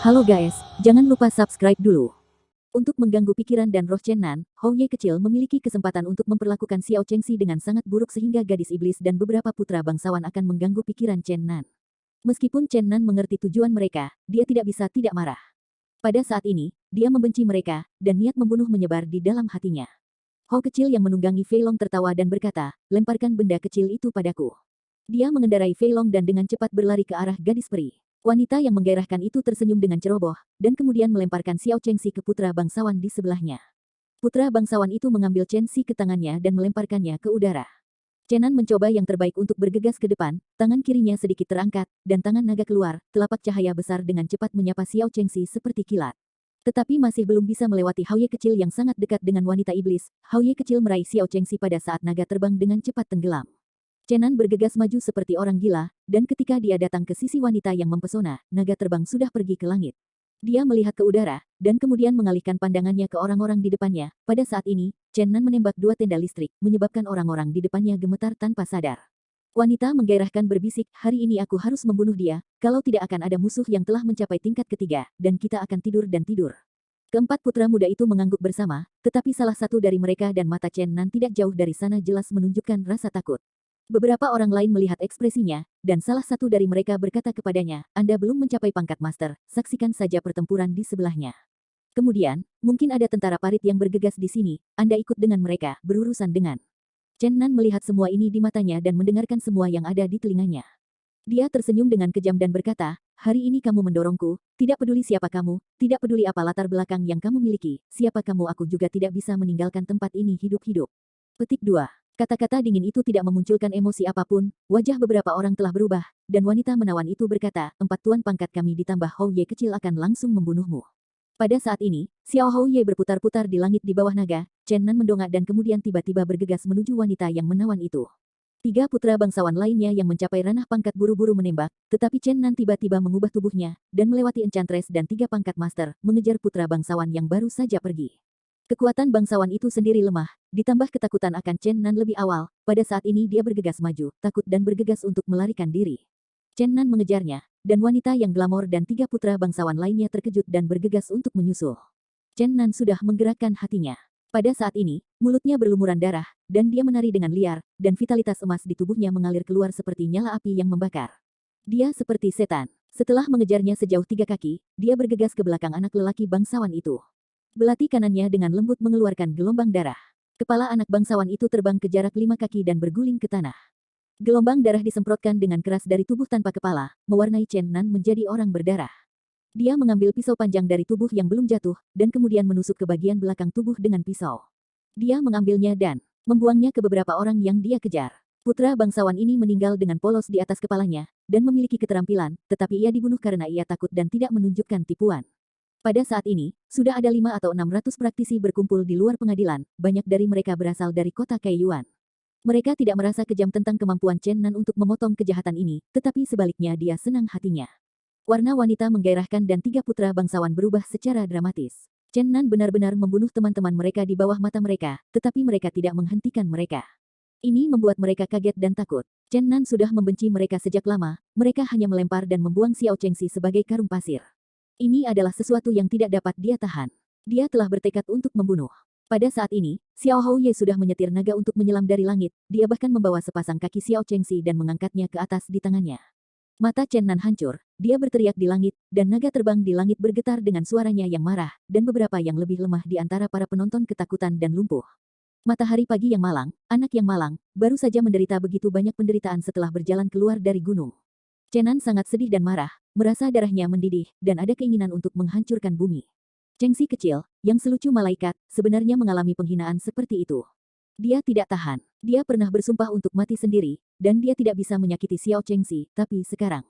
Halo guys, jangan lupa subscribe dulu. Untuk mengganggu pikiran dan roh Chen Nan, Hou Ye kecil memiliki kesempatan untuk memperlakukan Xiao Chengxi dengan sangat buruk sehingga gadis iblis dan beberapa putra bangsawan akan mengganggu pikiran Chen Nan. Meskipun Chen Nan mengerti tujuan mereka, dia tidak bisa tidak marah. Pada saat ini, dia membenci mereka, dan niat membunuh menyebar di dalam hatinya. Hou kecil yang menunggangi Fei Long tertawa dan berkata, lemparkan benda kecil itu padaku. Dia mengendarai Fei Long dan dengan cepat berlari ke arah gadis peri. Wanita yang menggairahkan itu tersenyum dengan ceroboh, dan kemudian melemparkan Xiao Chengxi ke putra bangsawan di sebelahnya. Putra bangsawan itu mengambil Chengxi ke tangannya dan melemparkannya ke udara. Chenan mencoba yang terbaik untuk bergegas ke depan, tangan kirinya sedikit terangkat, dan tangan naga keluar, telapak cahaya besar dengan cepat menyapa Xiao Chengxi seperti kilat. Tetapi masih belum bisa melewati Hou Ye kecil yang sangat dekat dengan wanita iblis, Hou Ye kecil meraih Xiao Chengxi pada saat naga terbang dengan cepat tenggelam. Chenan bergegas maju seperti orang gila, dan ketika dia datang ke sisi wanita yang mempesona, naga terbang sudah pergi ke langit. Dia melihat ke udara, dan kemudian mengalihkan pandangannya ke orang-orang di depannya. Pada saat ini, Chenan menembak dua tenda listrik, menyebabkan orang-orang di depannya gemetar tanpa sadar. Wanita menggairahkan berbisik, hari ini aku harus membunuh dia, kalau tidak akan ada musuh yang telah mencapai tingkat ketiga, dan kita akan tidur dan tidur. Keempat putra muda itu mengangguk bersama, tetapi salah satu dari mereka dan mata Chenan tidak jauh dari sana jelas menunjukkan rasa takut. Beberapa orang lain melihat ekspresinya, dan salah satu dari mereka berkata kepadanya, Anda belum mencapai pangkat master, saksikan saja pertempuran di sebelahnya. Kemudian, mungkin ada tentara parit yang bergegas di sini, Anda ikut dengan mereka, berurusan dengan. Chen Nan melihat semua ini di matanya dan mendengarkan semua yang ada di telinganya. Dia tersenyum dengan kejam dan berkata, hari ini kamu mendorongku, tidak peduli siapa kamu, tidak peduli apa latar belakang yang kamu miliki, siapa kamu aku juga tidak bisa meninggalkan tempat ini hidup-hidup. Petik 2. Kata-kata dingin itu tidak memunculkan emosi apapun, wajah beberapa orang telah berubah, dan wanita menawan itu berkata, 4 tuan pangkat kami ditambah Hou Ye kecil akan langsung membunuhmu. Pada saat ini, Xiao Hou Ye berputar-putar di langit di bawah naga, Chen Nan mendongak dan kemudian tiba-tiba bergegas menuju wanita yang menawan itu. 3 putra bangsawan lainnya yang mencapai ranah pangkat buru-buru menembak, tetapi Chen Nan tiba-tiba mengubah tubuhnya, dan melewati Enchantress dan 3 pangkat master, mengejar putra bangsawan yang baru saja pergi. Kekuatan bangsawan itu sendiri lemah, ditambah ketakutan akan Chen Nan lebih awal, pada saat ini dia bergegas maju, takut dan bergegas untuk melarikan diri. Chen Nan mengejarnya, dan wanita yang glamor dan 3 putra bangsawan lainnya terkejut dan bergegas untuk menyusul. Chen Nan sudah menggerakkan hatinya. Pada saat ini, mulutnya berlumuran darah, dan dia menari dengan liar, dan vitalitas emas di tubuhnya mengalir keluar seperti nyala api yang membakar. Dia seperti setan. Setelah mengejarnya sejauh 3 kaki, dia bergegas ke belakang anak lelaki bangsawan itu. Belati kanannya dengan lembut mengeluarkan gelombang darah. Kepala anak bangsawan itu terbang ke jarak 5 kaki dan berguling ke tanah. Gelombang darah disemprotkan dengan keras dari tubuh tanpa kepala, mewarnai Chen Nan menjadi orang berdarah. Dia mengambil pisau panjang dari tubuh yang belum jatuh, dan kemudian menusuk ke bagian belakang tubuh dengan pisau. Dia mengambilnya dan membuangnya ke beberapa orang yang dia kejar. Putra bangsawan ini meninggal dengan polos di atas kepalanya, dan memiliki keterampilan, tetapi ia dibunuh karena ia takut dan tidak menunjukkan tipuan. Pada saat ini, sudah ada 5 atau 600 praktisi berkumpul di luar pengadilan, banyak dari mereka berasal dari kota Kaiyuan. Mereka tidak merasa kejam tentang kemampuan Chen Nan untuk memotong kejahatan ini, tetapi sebaliknya dia senang hatinya. Warna wanita menggairahkan dan 3 putra bangsawan berubah secara dramatis. Chen Nan benar-benar membunuh teman-teman mereka di bawah mata mereka, tetapi mereka tidak menghentikan mereka. Ini membuat mereka kaget dan takut. Chen Nan sudah membenci mereka sejak lama, mereka hanya melempar dan membuang Xiao Chengxi sebagai karung pasir. Ini adalah sesuatu yang tidak dapat dia tahan. Dia telah bertekad untuk membunuh. Pada saat ini, Xiao Hou Ye sudah menyetir naga untuk menyelam dari langit, dia bahkan membawa sepasang kaki Xiao Chengxi dan mengangkatnya ke atas di tangannya. Mata Chen Nan hancur, dia berteriak di langit, dan naga terbang di langit bergetar dengan suaranya yang marah, dan beberapa yang lebih lemah di antara para penonton ketakutan dan lumpuh. Matahari pagi yang malang, anak yang malang, baru saja menderita begitu banyak penderitaan setelah berjalan keluar dari gunung. Chen Nan sangat sedih dan marah, merasa darahnya mendidih, dan ada keinginan untuk menghancurkan bumi. Chengxi kecil, yang selucu malaikat, sebenarnya mengalami penghinaan seperti itu. Dia tidak tahan. Dia pernah bersumpah untuk mati sendiri, dan dia tidak bisa menyakiti Xiao Chengxi, tapi sekarang.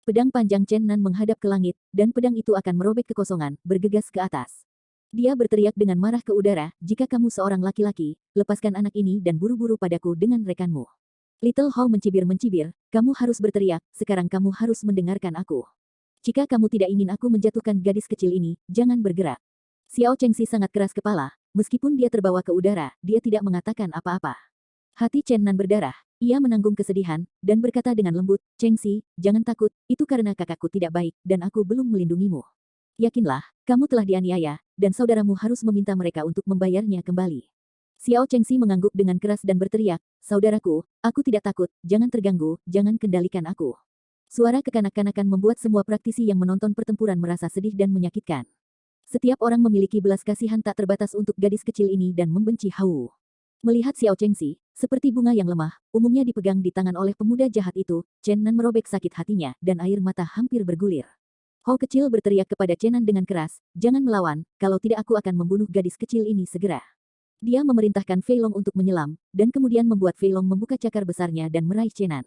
Pedang panjang Chen Nan menghadap ke langit, dan pedang itu akan merobek kekosongan, bergegas ke atas. Dia berteriak dengan marah ke udara, jika kamu seorang laki-laki, lepaskan anak ini dan buru-buru padaku dengan rekanmu. Little Hou mencibir-mencibir, kamu harus berteriak, sekarang kamu harus mendengarkan aku. Jika kamu tidak ingin aku menjatuhkan gadis kecil ini, jangan bergerak. Xiao Chengxi sangat keras kepala, meskipun dia terbawa ke udara, dia tidak mengatakan apa-apa. Hati Chen Nan berdarah, ia menanggung kesedihan, dan berkata dengan lembut, Chengxi, jangan takut, itu karena kakakku tidak baik, dan aku belum melindungimu. Yakinlah, kamu telah dianiaya, dan saudaramu harus meminta mereka untuk membayarnya kembali. Xiao Chengxi mengangguk dengan keras dan berteriak, saudaraku, aku tidak takut, jangan terganggu, jangan kendalikan aku. Suara kekanak-kanakan membuat semua praktisi yang menonton pertempuran merasa sedih dan menyakitkan. Setiap orang memiliki belas kasihan tak terbatas untuk gadis kecil ini dan membenci Hao. Melihat Xiao Chengxi, seperti bunga yang lemah, umumnya dipegang di tangan oleh pemuda jahat itu, Chen Nan merobek sakit hatinya, dan air mata hampir bergulir. Hao kecil berteriak kepada Chen Nan dengan keras, jangan melawan, kalau tidak aku akan membunuh gadis kecil ini segera. Dia memerintahkan Fei Long untuk menyelam, dan kemudian membuat Fei Long membuka cakar besarnya dan meraih Chen Nan.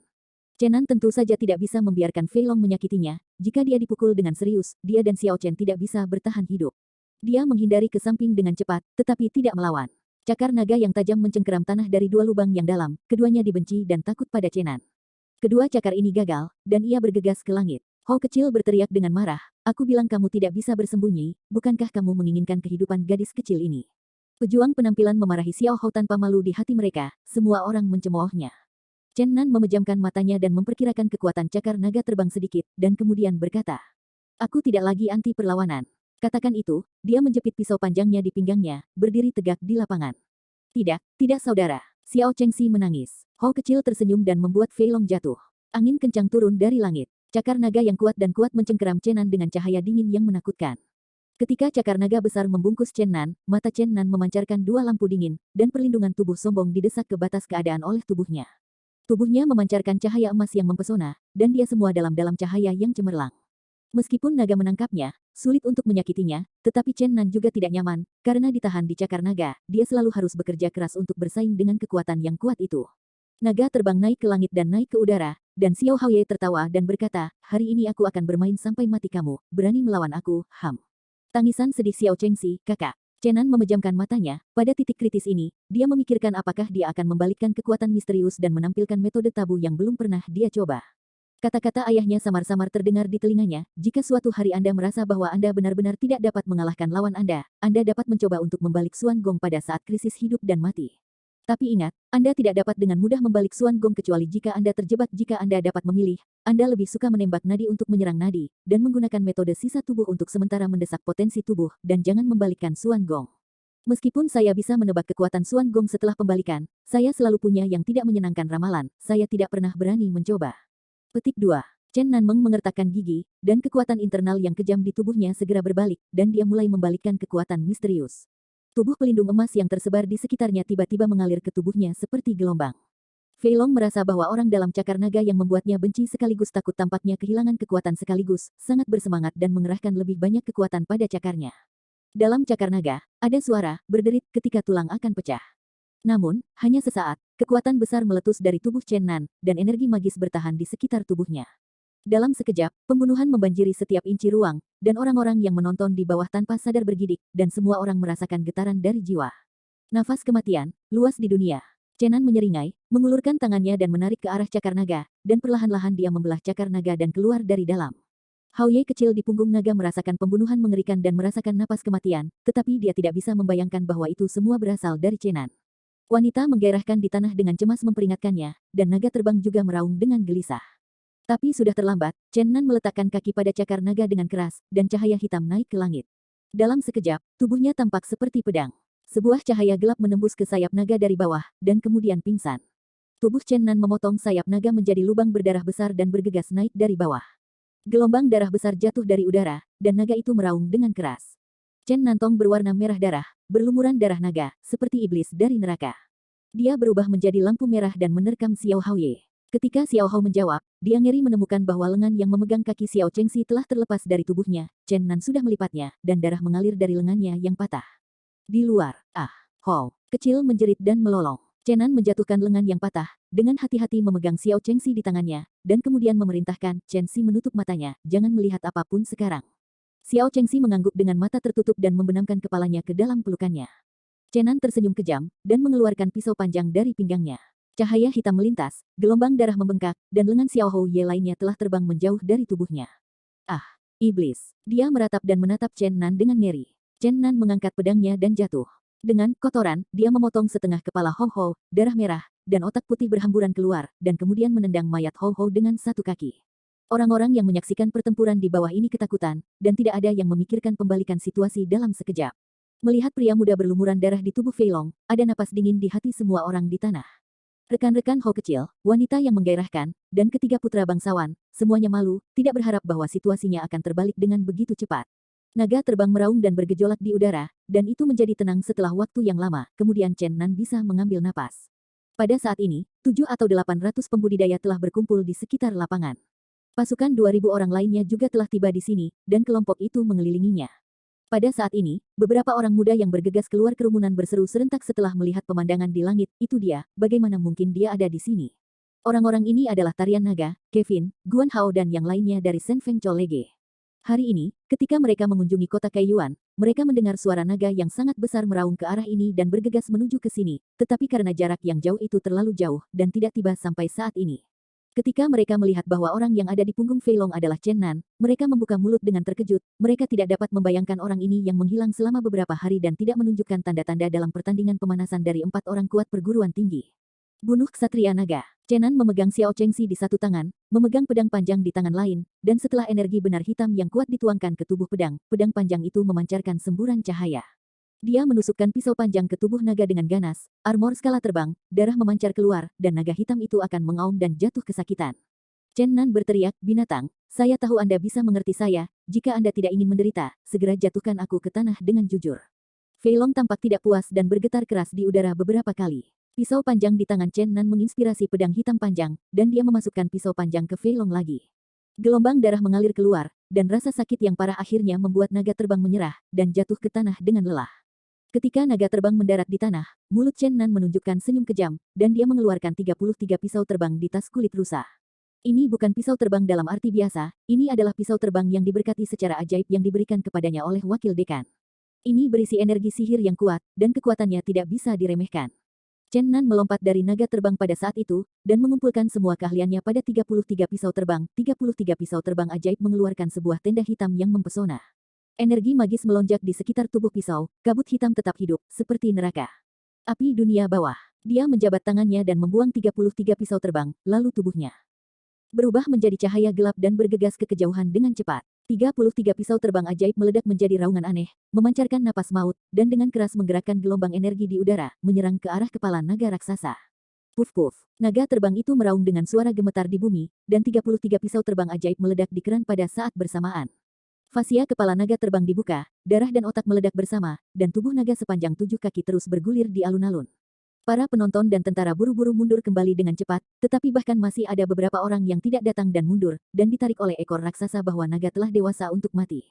Chen Nan tentu saja tidak bisa membiarkan Fei Long menyakitinya, jika dia dipukul dengan serius, dia dan Xiao Chen tidak bisa bertahan hidup. Dia menghindari ke samping dengan cepat, tetapi tidak melawan. Cakar naga yang tajam mencengkeram tanah dari dua lubang yang dalam, keduanya dibenci dan takut pada Chen Nan. Kedua cakar ini gagal, dan ia bergegas ke langit. Hao kecil berteriak dengan marah, aku bilang kamu tidak bisa bersembunyi, bukankah kamu menginginkan kehidupan gadis kecil ini? Pejuang penampilan memarahi Xiao Hao tanpa malu di hati mereka, semua orang mencemoohnya. Chen Nan memejamkan matanya dan memperkirakan kekuatan cakar naga terbang sedikit, dan kemudian berkata, aku tidak lagi anti perlawanan. Katakan itu, dia menjepit pisau panjangnya di pinggangnya, berdiri tegak di lapangan. Tidak, tidak saudara. Xiao Chengxi menangis. Hao kecil tersenyum dan membuat Fei Long jatuh. Angin kencang turun dari langit. Cakar naga yang kuat dan kuat mencengkeram Chen Nan dengan cahaya dingin yang menakutkan. Ketika cakar naga besar membungkus Chen Nan, mata Chen Nan memancarkan dua lampu dingin, dan perlindungan tubuh sombong didesak ke batas keadaan oleh tubuhnya. Tubuhnya memancarkan cahaya emas yang mempesona, dan dia semua dalam cahaya yang cemerlang. Meskipun naga menangkapnya, sulit untuk menyakitinya, tetapi Chen Nan juga tidak nyaman, karena ditahan di cakar naga, dia selalu harus bekerja keras untuk bersaing dengan kekuatan yang kuat itu. Naga terbang naik ke langit dan naik ke udara, dan Xiao Haoye tertawa dan berkata, hari ini aku akan bermain sampai mati kamu, berani melawan aku, Ham. Tangisan sedih Xiao Chengxi, kakak. Chen Nan memejamkan matanya, pada titik kritis ini, dia memikirkan apakah dia akan membalikkan kekuatan misterius dan menampilkan metode tabu yang belum pernah dia coba. Kata-kata ayahnya samar-samar terdengar di telinganya, jika suatu hari Anda merasa bahwa Anda benar-benar tidak dapat mengalahkan lawan Anda dapat mencoba untuk membalik Suan Gong pada saat krisis hidup dan mati. Tapi ingat, Anda tidak dapat dengan mudah membalik Suan Gong kecuali jika Anda terjebak. Jika Anda dapat memilih, Anda lebih suka menembak nadi untuk menyerang nadi, dan menggunakan metode sisa tubuh untuk sementara mendesak potensi tubuh, dan jangan membalikkan Suan Gong. Meskipun saya bisa menebak kekuatan Suan Gong setelah pembalikan, saya selalu punya yang tidak menyenangkan ramalan, saya tidak pernah berani mencoba. Petik 2. Chen Nanmeng mengertakkan gigi, dan kekuatan internal yang kejam di tubuhnya segera berbalik, dan dia mulai membalikkan kekuatan misterius. Tubuh pelindung emas yang tersebar di sekitarnya tiba-tiba mengalir ke tubuhnya seperti gelombang. Fei Long merasa bahwa orang dalam cakar naga yang membuatnya benci sekaligus takut tampaknya kehilangan kekuatan sekaligus, sangat bersemangat dan mengerahkan lebih banyak kekuatan pada cakarnya. Dalam cakar naga, ada suara, berderit ketika tulang akan pecah. Namun, hanya sesaat, kekuatan besar meletus dari tubuh Chen Nan, dan energi magis bertahan di sekitar tubuhnya. Dalam sekejap, pembunuhan membanjiri setiap inci ruang, dan orang-orang yang menonton di bawah tanpa sadar bergidik, dan semua orang merasakan getaran dari jiwa. Nafas kematian, luas di dunia. Chen Nan menyeringai, mengulurkan tangannya dan menarik ke arah cakar naga, dan perlahan-lahan dia membelah cakar naga dan keluar dari dalam. Hao Ye kecil di punggung naga merasakan pembunuhan mengerikan dan merasakan napas kematian, tetapi dia tidak bisa membayangkan bahwa itu semua berasal dari Chen Nan. Wanita menggairahkan di tanah dengan cemas memperingatkannya, dan naga terbang juga meraung dengan gelisah. Tapi sudah terlambat, Chen Nan meletakkan kaki pada cakar naga dengan keras, dan cahaya hitam naik ke langit. Dalam sekejap, tubuhnya tampak seperti pedang. Sebuah cahaya gelap menembus ke sayap naga dari bawah, dan kemudian pingsan. Tubuh Chen Nan memotong sayap naga menjadi lubang berdarah besar dan bergegas naik dari bawah. Gelombang darah besar jatuh dari udara, dan naga itu meraung dengan keras. Chen Nantong berwarna merah darah, berlumuran darah naga, seperti iblis dari neraka. Dia berubah menjadi lampu merah dan menerkam Xiao Haoye. Ketika Xiao Hao menjawab, dia ngeri menemukan bahwa lengan yang memegang kaki Xiao Chengxi telah terlepas dari tubuhnya. Chen Nan sudah melipatnya, dan darah mengalir dari lengannya yang patah. Di luar, Hao kecil menjerit dan melolong. Chen Nan menjatuhkan lengan yang patah, dengan hati-hati memegang Xiao Chengxi di tangannya, dan kemudian memerintahkan Chengxi menutup matanya, jangan melihat apapun sekarang. Xiao Chengxi mengangguk dengan mata tertutup dan membenamkan kepalanya ke dalam pelukannya. Chen Nan tersenyum kejam, dan mengeluarkan pisau panjang dari pinggangnya. Cahaya hitam melintas, gelombang darah membengkak, dan lengan Xiao Hou Ye lainnya telah terbang menjauh dari tubuhnya. Iblis! Dia meratap dan menatap Chen Nan dengan ngeri. Chen Nan mengangkat pedangnya dan jatuh. Dengan kotoran, dia memotong setengah kepala Hou Hou, darah merah, dan otak putih berhamburan keluar, dan kemudian menendang mayat Hou Hou dengan satu kaki. Orang-orang yang menyaksikan pertempuran di bawah ini ketakutan, dan tidak ada yang memikirkan pembalikan situasi dalam sekejap. Melihat pria muda berlumuran darah di tubuh Fei Long, ada napas dingin di hati semua orang di tanah. Rekan-rekan Ho kecil, wanita yang menggairahkan, dan ketiga putra bangsawan, semuanya malu, tidak berharap bahwa situasinya akan terbalik dengan begitu cepat. Naga terbang meraung dan bergejolak di udara, dan itu menjadi tenang setelah waktu yang lama, kemudian Chen Nan bisa mengambil napas. Pada saat ini, 7 atau 800 pembudidaya telah berkumpul di sekitar lapangan. Pasukan 2.000 orang lainnya juga telah tiba di sini, dan kelompok itu mengelilinginya. Pada saat ini, beberapa orang muda yang bergegas keluar kerumunan berseru serentak setelah melihat pemandangan di langit. Itu dia, bagaimana mungkin dia ada di sini? Orang-orang ini adalah Tarian Naga, Kevin, Guan Hao dan yang lainnya dari Sen Feng Cholege. Hari ini, ketika mereka mengunjungi kota Kaiyuan, mereka mendengar suara naga yang sangat besar meraung ke arah ini dan bergegas menuju ke sini, tetapi karena jarak yang jauh itu terlalu jauh dan tidak tiba sampai saat ini. Ketika mereka melihat bahwa orang yang ada di punggung Fei Long adalah Chen Nan, mereka membuka mulut dengan terkejut. Mereka tidak dapat membayangkan orang ini yang menghilang selama beberapa hari dan tidak menunjukkan tanda-tanda dalam pertandingan pemanasan dari 4 orang kuat perguruan tinggi. Bunuh Ksatria Naga. Chen Nan memegang Xiao Chengxi di satu tangan, memegang pedang panjang di tangan lain, dan setelah energi benar hitam yang kuat dituangkan ke tubuh pedang, pedang panjang itu memancarkan semburan cahaya. Dia menusukkan pisau panjang ke tubuh naga dengan ganas, armor skala terbang, darah memancar keluar, dan naga hitam itu akan mengaum dan jatuh kesakitan. Chen Nan berteriak, binatang, saya tahu Anda bisa mengerti saya, jika Anda tidak ingin menderita, segera jatuhkan aku ke tanah dengan jujur. Fei Long tampak tidak puas dan bergetar keras di udara beberapa kali. Pisau panjang di tangan Chen Nan menginspirasi pedang hitam panjang, dan dia memasukkan pisau panjang ke Fei Long lagi. Gelombang darah mengalir keluar, dan rasa sakit yang parah akhirnya membuat naga terbang menyerah, dan jatuh ke tanah dengan lelah. Ketika naga terbang mendarat di tanah, mulut Chen Nan menunjukkan senyum kejam, dan dia mengeluarkan 33 pisau terbang di tas kulit rusa. Ini bukan pisau terbang dalam arti biasa, ini adalah pisau terbang yang diberkati secara ajaib yang diberikan kepadanya oleh wakil dekan. Ini berisi energi sihir yang kuat, dan kekuatannya tidak bisa diremehkan. Chen Nan melompat dari naga terbang pada saat itu, dan mengumpulkan semua keahliannya pada 33 pisau terbang. 33 pisau terbang ajaib mengeluarkan sebuah tenda hitam yang mempesona. Energi magis melonjak di sekitar tubuh pisau, kabut hitam tetap hidup, seperti neraka. Api dunia bawah. Dia menjabat tangannya dan membuang 33 pisau terbang, lalu tubuhnya berubah menjadi cahaya gelap dan bergegas ke kejauhan dengan cepat. 33 pisau terbang ajaib meledak menjadi raungan aneh, memancarkan napas maut, dan dengan keras menggerakkan gelombang energi di udara, menyerang ke arah kepala naga raksasa. Puf-puf. Naga terbang itu meraung dengan suara gemetar di bumi, dan 33 pisau terbang ajaib meledak di keran pada saat bersamaan. Fasia kepala naga terbang dibuka, darah dan otak meledak bersama, dan tubuh naga sepanjang 7 kaki terus bergulir di alun-alun. Para penonton dan tentara buru-buru mundur kembali dengan cepat, tetapi bahkan masih ada beberapa orang yang tidak datang dan mundur, dan ditarik oleh ekor raksasa bahwa naga telah dewasa untuk mati.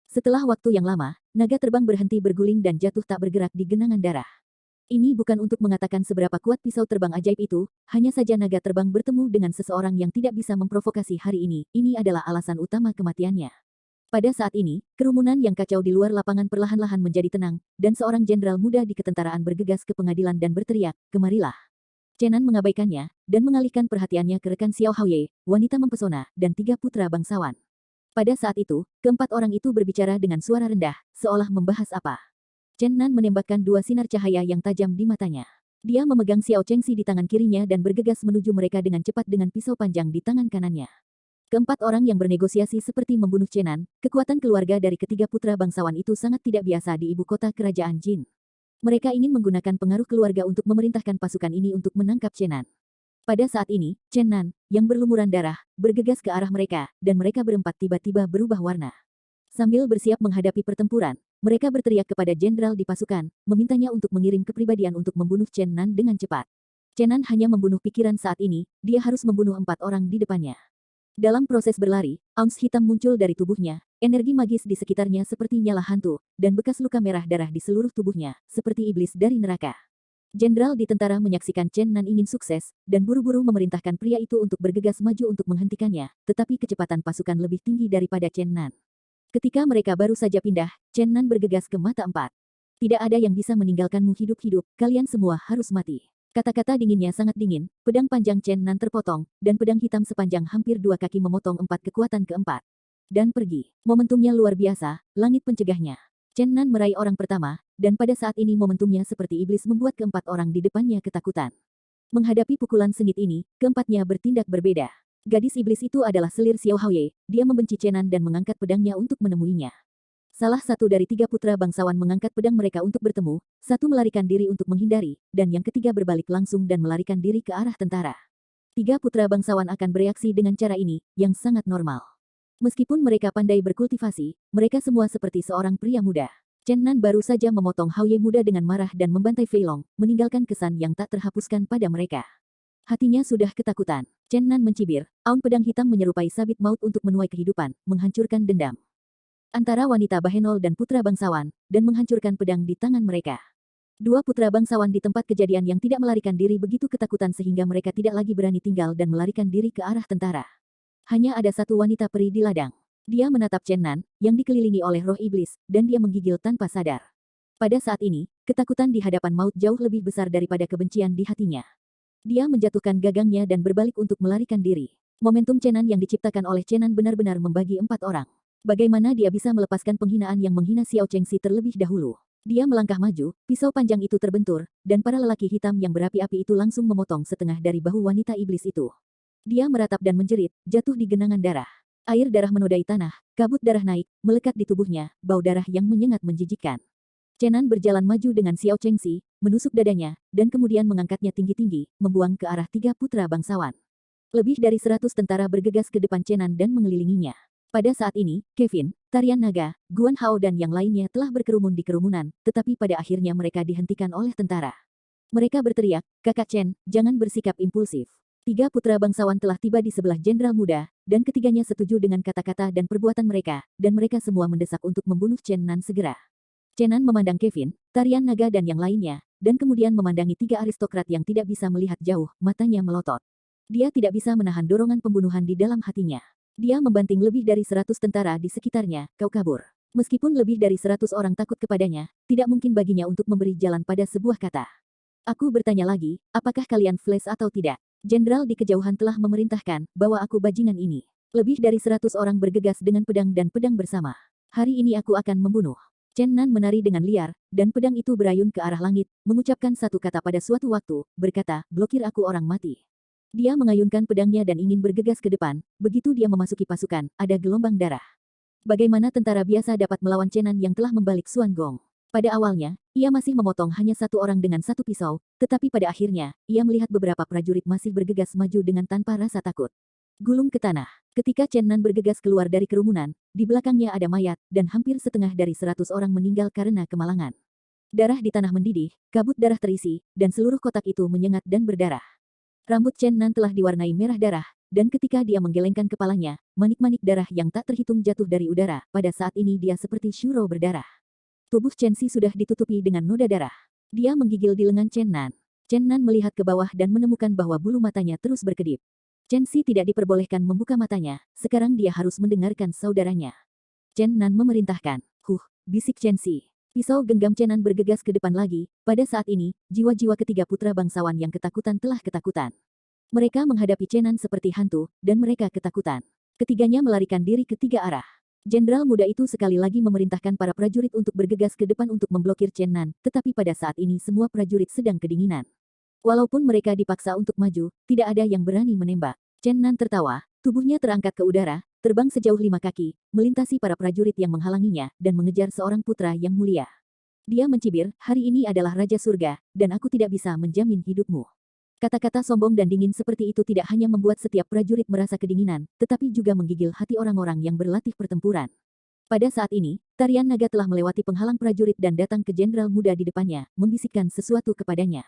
Setelah waktu yang lama, naga terbang berhenti berguling dan jatuh tak bergerak di genangan darah. Ini bukan untuk mengatakan seberapa kuat pisau terbang ajaib itu, hanya saja naga terbang bertemu dengan seseorang yang tidak bisa memprovokasi hari ini adalah alasan utama kematiannya. Pada saat ini, kerumunan yang kacau di luar lapangan perlahan-lahan menjadi tenang, dan seorang jenderal muda di ketentaraan bergegas ke pengadilan dan berteriak, kemarilah. Chen Nan mengabaikannya, dan mengalihkan perhatiannya ke rekan Xiao Haoye, wanita mempesona, dan 3 putra bangsawan. Pada saat itu, keempat orang itu berbicara dengan suara rendah, seolah membahas apa. Chen Nan menembakkan 2 sinar cahaya yang tajam di matanya. Dia memegang Xiao Chengxi di tangan kirinya dan bergegas menuju mereka dengan cepat dengan pisau panjang di tangan kanannya. Keempat orang yang bernegosiasi seperti membunuh Chen Nan, kekuatan keluarga dari ketiga putra bangsawan itu sangat tidak biasa di ibu kota kerajaan Jin. Mereka ingin menggunakan pengaruh keluarga untuk memerintahkan pasukan ini untuk menangkap Chen Nan. Pada saat ini, Chen Nan, yang berlumuran darah, bergegas ke arah mereka, dan mereka berempat tiba-tiba berubah warna. Sambil bersiap menghadapi pertempuran, mereka berteriak kepada jenderal di pasukan, memintanya untuk mengirim kepribadian untuk membunuh Chen Nan dengan cepat. Chen Nan hanya membunuh pikiran saat ini, dia harus membunuh 4 orang di depannya. Dalam proses berlari, auns hitam muncul dari tubuhnya, energi magis di sekitarnya seperti nyala hantu, dan bekas luka merah darah di seluruh tubuhnya, seperti iblis dari neraka. Jenderal di tentara menyaksikan Chen Nan ingin sukses, dan buru-buru memerintahkan pria itu untuk bergegas maju untuk menghentikannya, tetapi kecepatan pasukan lebih tinggi daripada Chen Nan. Ketika mereka baru saja pindah, Chen Nan bergegas ke mata 4. Tidak ada yang bisa meninggalkanmu hidup-hidup, kalian semua harus mati. Kata-kata dinginnya sangat dingin, pedang panjang Chen Nan terpotong, dan pedang hitam sepanjang hampir 2 kaki memotong 4 kekuatan keempat. Dan pergi. Momentumnya luar biasa, langit pencegahnya. Chen Nan meraih orang pertama, dan pada saat ini momentumnya seperti iblis membuat keempat orang di depannya ketakutan. Menghadapi pukulan sengit ini, keempatnya bertindak berbeda. Gadis iblis itu adalah selir Xiao Haoye, dia membenci Chenan dan mengangkat pedangnya untuk menemuinya. Salah satu dari 3 putra bangsawan mengangkat pedang mereka untuk bertemu, satu melarikan diri untuk menghindari, dan yang ketiga berbalik langsung dan melarikan diri ke arah tentara. 3 putra bangsawan akan bereaksi dengan cara ini, yang sangat normal. Meskipun mereka pandai berkultivasi, mereka semua seperti seorang pria muda. Chen Nan baru saja memotong Haoye muda dengan marah dan membantai Fei Long, meninggalkan kesan yang tak terhapuskan pada mereka. Hatinya sudah ketakutan. Chen Nan mencibir, aun pedang hitam menyerupai sabit maut untuk menuai kehidupan, menghancurkan dendam antara wanita Bahenol dan putra bangsawan, dan menghancurkan pedang di tangan mereka. 2 putra bangsawan di tempat kejadian yang tidak melarikan diri begitu ketakutan sehingga mereka tidak lagi berani tinggal dan melarikan diri ke arah tentara. Hanya ada satu wanita peri di ladang. Dia menatap Chen Nan, yang dikelilingi oleh roh iblis, dan dia menggigil tanpa sadar. Pada saat ini, ketakutan di hadapan maut jauh lebih besar daripada kebencian di hatinya. Dia menjatuhkan gagangnya dan berbalik untuk melarikan diri. Momentum Chen Nan yang diciptakan oleh Chen Nan benar-benar membagi 4 orang. Bagaimana dia bisa melepaskan penghinaan yang menghina Xiao Chengxi terlebih dahulu? Dia melangkah maju, pisau panjang itu terbentur, dan para lelaki hitam yang berapi-api itu langsung memotong setengah dari bahu wanita iblis itu. Dia meratap dan menjerit, jatuh di genangan darah. Air darah menodai tanah, kabut darah naik, melekat di tubuhnya, bau darah yang menyengat menjijikkan. Chen Nan berjalan maju dengan Xiao Chengxi, menusuk dadanya, dan kemudian mengangkatnya tinggi-tinggi, membuang ke arah 3 putra bangsawan. Lebih dari 100 tentara bergegas ke depan Chen Nan dan mengelilinginya. Pada saat ini, Kevin, Tarian Naga, Guan Hao dan yang lainnya telah berkerumun di kerumunan, tetapi pada akhirnya mereka dihentikan oleh tentara. Mereka berteriak, "Kakak Chen, jangan bersikap impulsif." 3 putra bangsawan telah tiba di sebelah jenderal muda, dan ketiganya setuju dengan kata-kata dan perbuatan mereka, dan mereka semua mendesak untuk membunuh Chen Nan segera. Chen Nan memandang Kevin, Tarian Naga dan yang lainnya, dan kemudian memandangi 3 aristokrat yang tidak bisa melihat jauh, matanya melotot. Dia tidak bisa menahan dorongan pembunuhan di dalam hatinya. Dia membanting lebih dari 100 tentara di sekitarnya, kau kabur. Meskipun lebih dari 100 orang takut kepadanya, tidak mungkin baginya untuk memberi jalan pada sebuah kata. Aku bertanya lagi, apakah kalian flash atau tidak? Jenderal di kejauhan telah memerintahkan, bawa aku bajingan ini. Lebih dari 100 orang bergegas dengan pedang dan pedang bersama. Hari ini aku akan membunuh. Chen Nan menari dengan liar, dan pedang itu berayun ke arah langit, mengucapkan satu kata pada suatu waktu, berkata, blokir aku orang mati. Dia mengayunkan pedangnya dan ingin bergegas ke depan, begitu dia memasuki pasukan, ada gelombang darah. Bagaimana tentara biasa dapat melawan Chen Nan yang telah membalik Xuan Gong? Pada awalnya, ia masih memotong hanya 1 orang dengan 1 pisau, tetapi pada akhirnya, ia melihat beberapa prajurit masih bergegas maju dengan tanpa rasa takut. Gulung ke tanah. Ketika Chen Nan bergegas keluar dari kerumunan, di belakangnya ada mayat, dan hampir setengah dari 100 orang meninggal karena kemalangan. Darah di tanah mendidih, kabut darah terisi, dan seluruh kotak itu menyengat dan berdarah. Rambut Chen Nan telah diwarnai merah darah, dan ketika dia menggelengkan kepalanya, manik-manik darah yang tak terhitung jatuh dari udara, pada saat ini dia seperti Shuro berdarah. Tubuh Chen Xi sudah ditutupi dengan noda darah. Dia menggigil di lengan Chen Nan. Chen Nan melihat ke bawah dan menemukan bahwa bulu matanya terus berkedip. Chen Xi tidak diperbolehkan membuka matanya, sekarang dia harus mendengarkan saudaranya. Chen Nan memerintahkan, bisik Chen Xi. Pisau genggam Chen Nan bergegas ke depan lagi, pada saat ini, jiwa-jiwa ketiga putra bangsawan yang ketakutan telah ketakutan. Mereka menghadapi Chen Nan seperti hantu, dan mereka ketakutan. Ketiganya melarikan diri ke 3 arah. Jenderal muda itu sekali lagi memerintahkan para prajurit untuk bergegas ke depan untuk memblokir Chen Nan, tetapi pada saat ini semua prajurit sedang kedinginan. Walaupun mereka dipaksa untuk maju, tidak ada yang berani menembak. Chen Nan tertawa, tubuhnya terangkat ke udara, terbang sejauh 5 kaki, melintasi para prajurit yang menghalanginya, dan mengejar seorang putra yang mulia. Dia mencibir, hari ini adalah Raja Surga, dan aku tidak bisa menjamin hidupmu. Kata-kata sombong dan dingin seperti itu tidak hanya membuat setiap prajurit merasa kedinginan, tetapi juga menggigil hati orang-orang yang berlatih pertempuran. Pada saat ini, Tarian Naga telah melewati penghalang prajurit dan datang ke jenderal muda di depannya, membisikkan sesuatu kepadanya.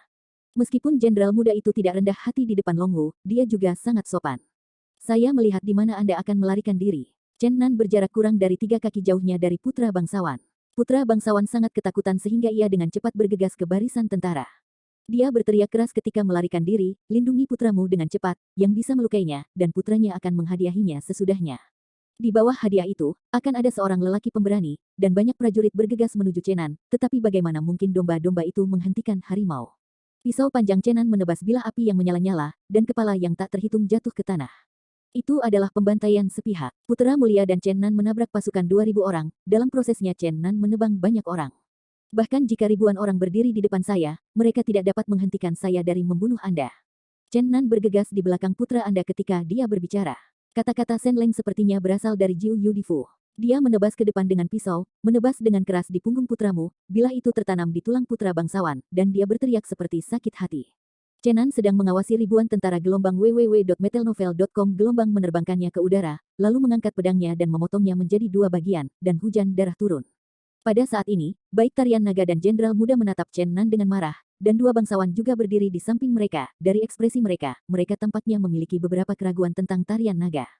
Meskipun jenderal muda itu tidak rendah hati di depan Long Wu, dia juga sangat sopan. Saya melihat di mana Anda akan melarikan diri. Chen Nan berjarak kurang dari 3 kaki jauhnya dari putra bangsawan. Putra bangsawan sangat ketakutan sehingga ia dengan cepat bergegas ke barisan tentara. Dia berteriak keras ketika melarikan diri, lindungi putramu dengan cepat, yang bisa melukainya, dan putranya akan menghadiahinya sesudahnya. Di bawah hadiah itu, akan ada seorang lelaki pemberani, dan banyak prajurit bergegas menuju Chen Nan, tetapi bagaimana mungkin domba-domba itu menghentikan harimau? Pisau panjang Chen Nan menebas bilah api yang menyala-nyala, dan kepala yang tak terhitung jatuh ke tanah. Itu adalah pembantaian sepihak. Putera mulia dan Chen Nan menabrak pasukan 2.000 orang, dalam prosesnya Chen Nan menebang banyak orang. Bahkan jika ribuan orang berdiri di depan saya, mereka tidak dapat menghentikan saya dari membunuh Anda. Chen Nan bergegas di belakang putra Anda ketika dia berbicara. Kata-kata Shen Leng sepertinya berasal dari Jiu Yudifu. Dia menebas ke depan dengan pisau, menebas dengan keras di punggung putramu, bilah itu tertanam di tulang putra bangsawan, dan dia berteriak seperti sakit hati. Chen Nan sedang mengawasi ribuan tentara gelombang www.metalnovel.com gelombang menerbangkannya ke udara, lalu mengangkat pedangnya dan memotongnya menjadi dua bagian, dan hujan darah turun. Pada saat ini, baik tarian naga dan jenderal muda menatap Chen Nan dengan marah, dan dua bangsawan juga berdiri di samping mereka. Dari ekspresi mereka, mereka tampaknya memiliki beberapa keraguan tentang tarian naga.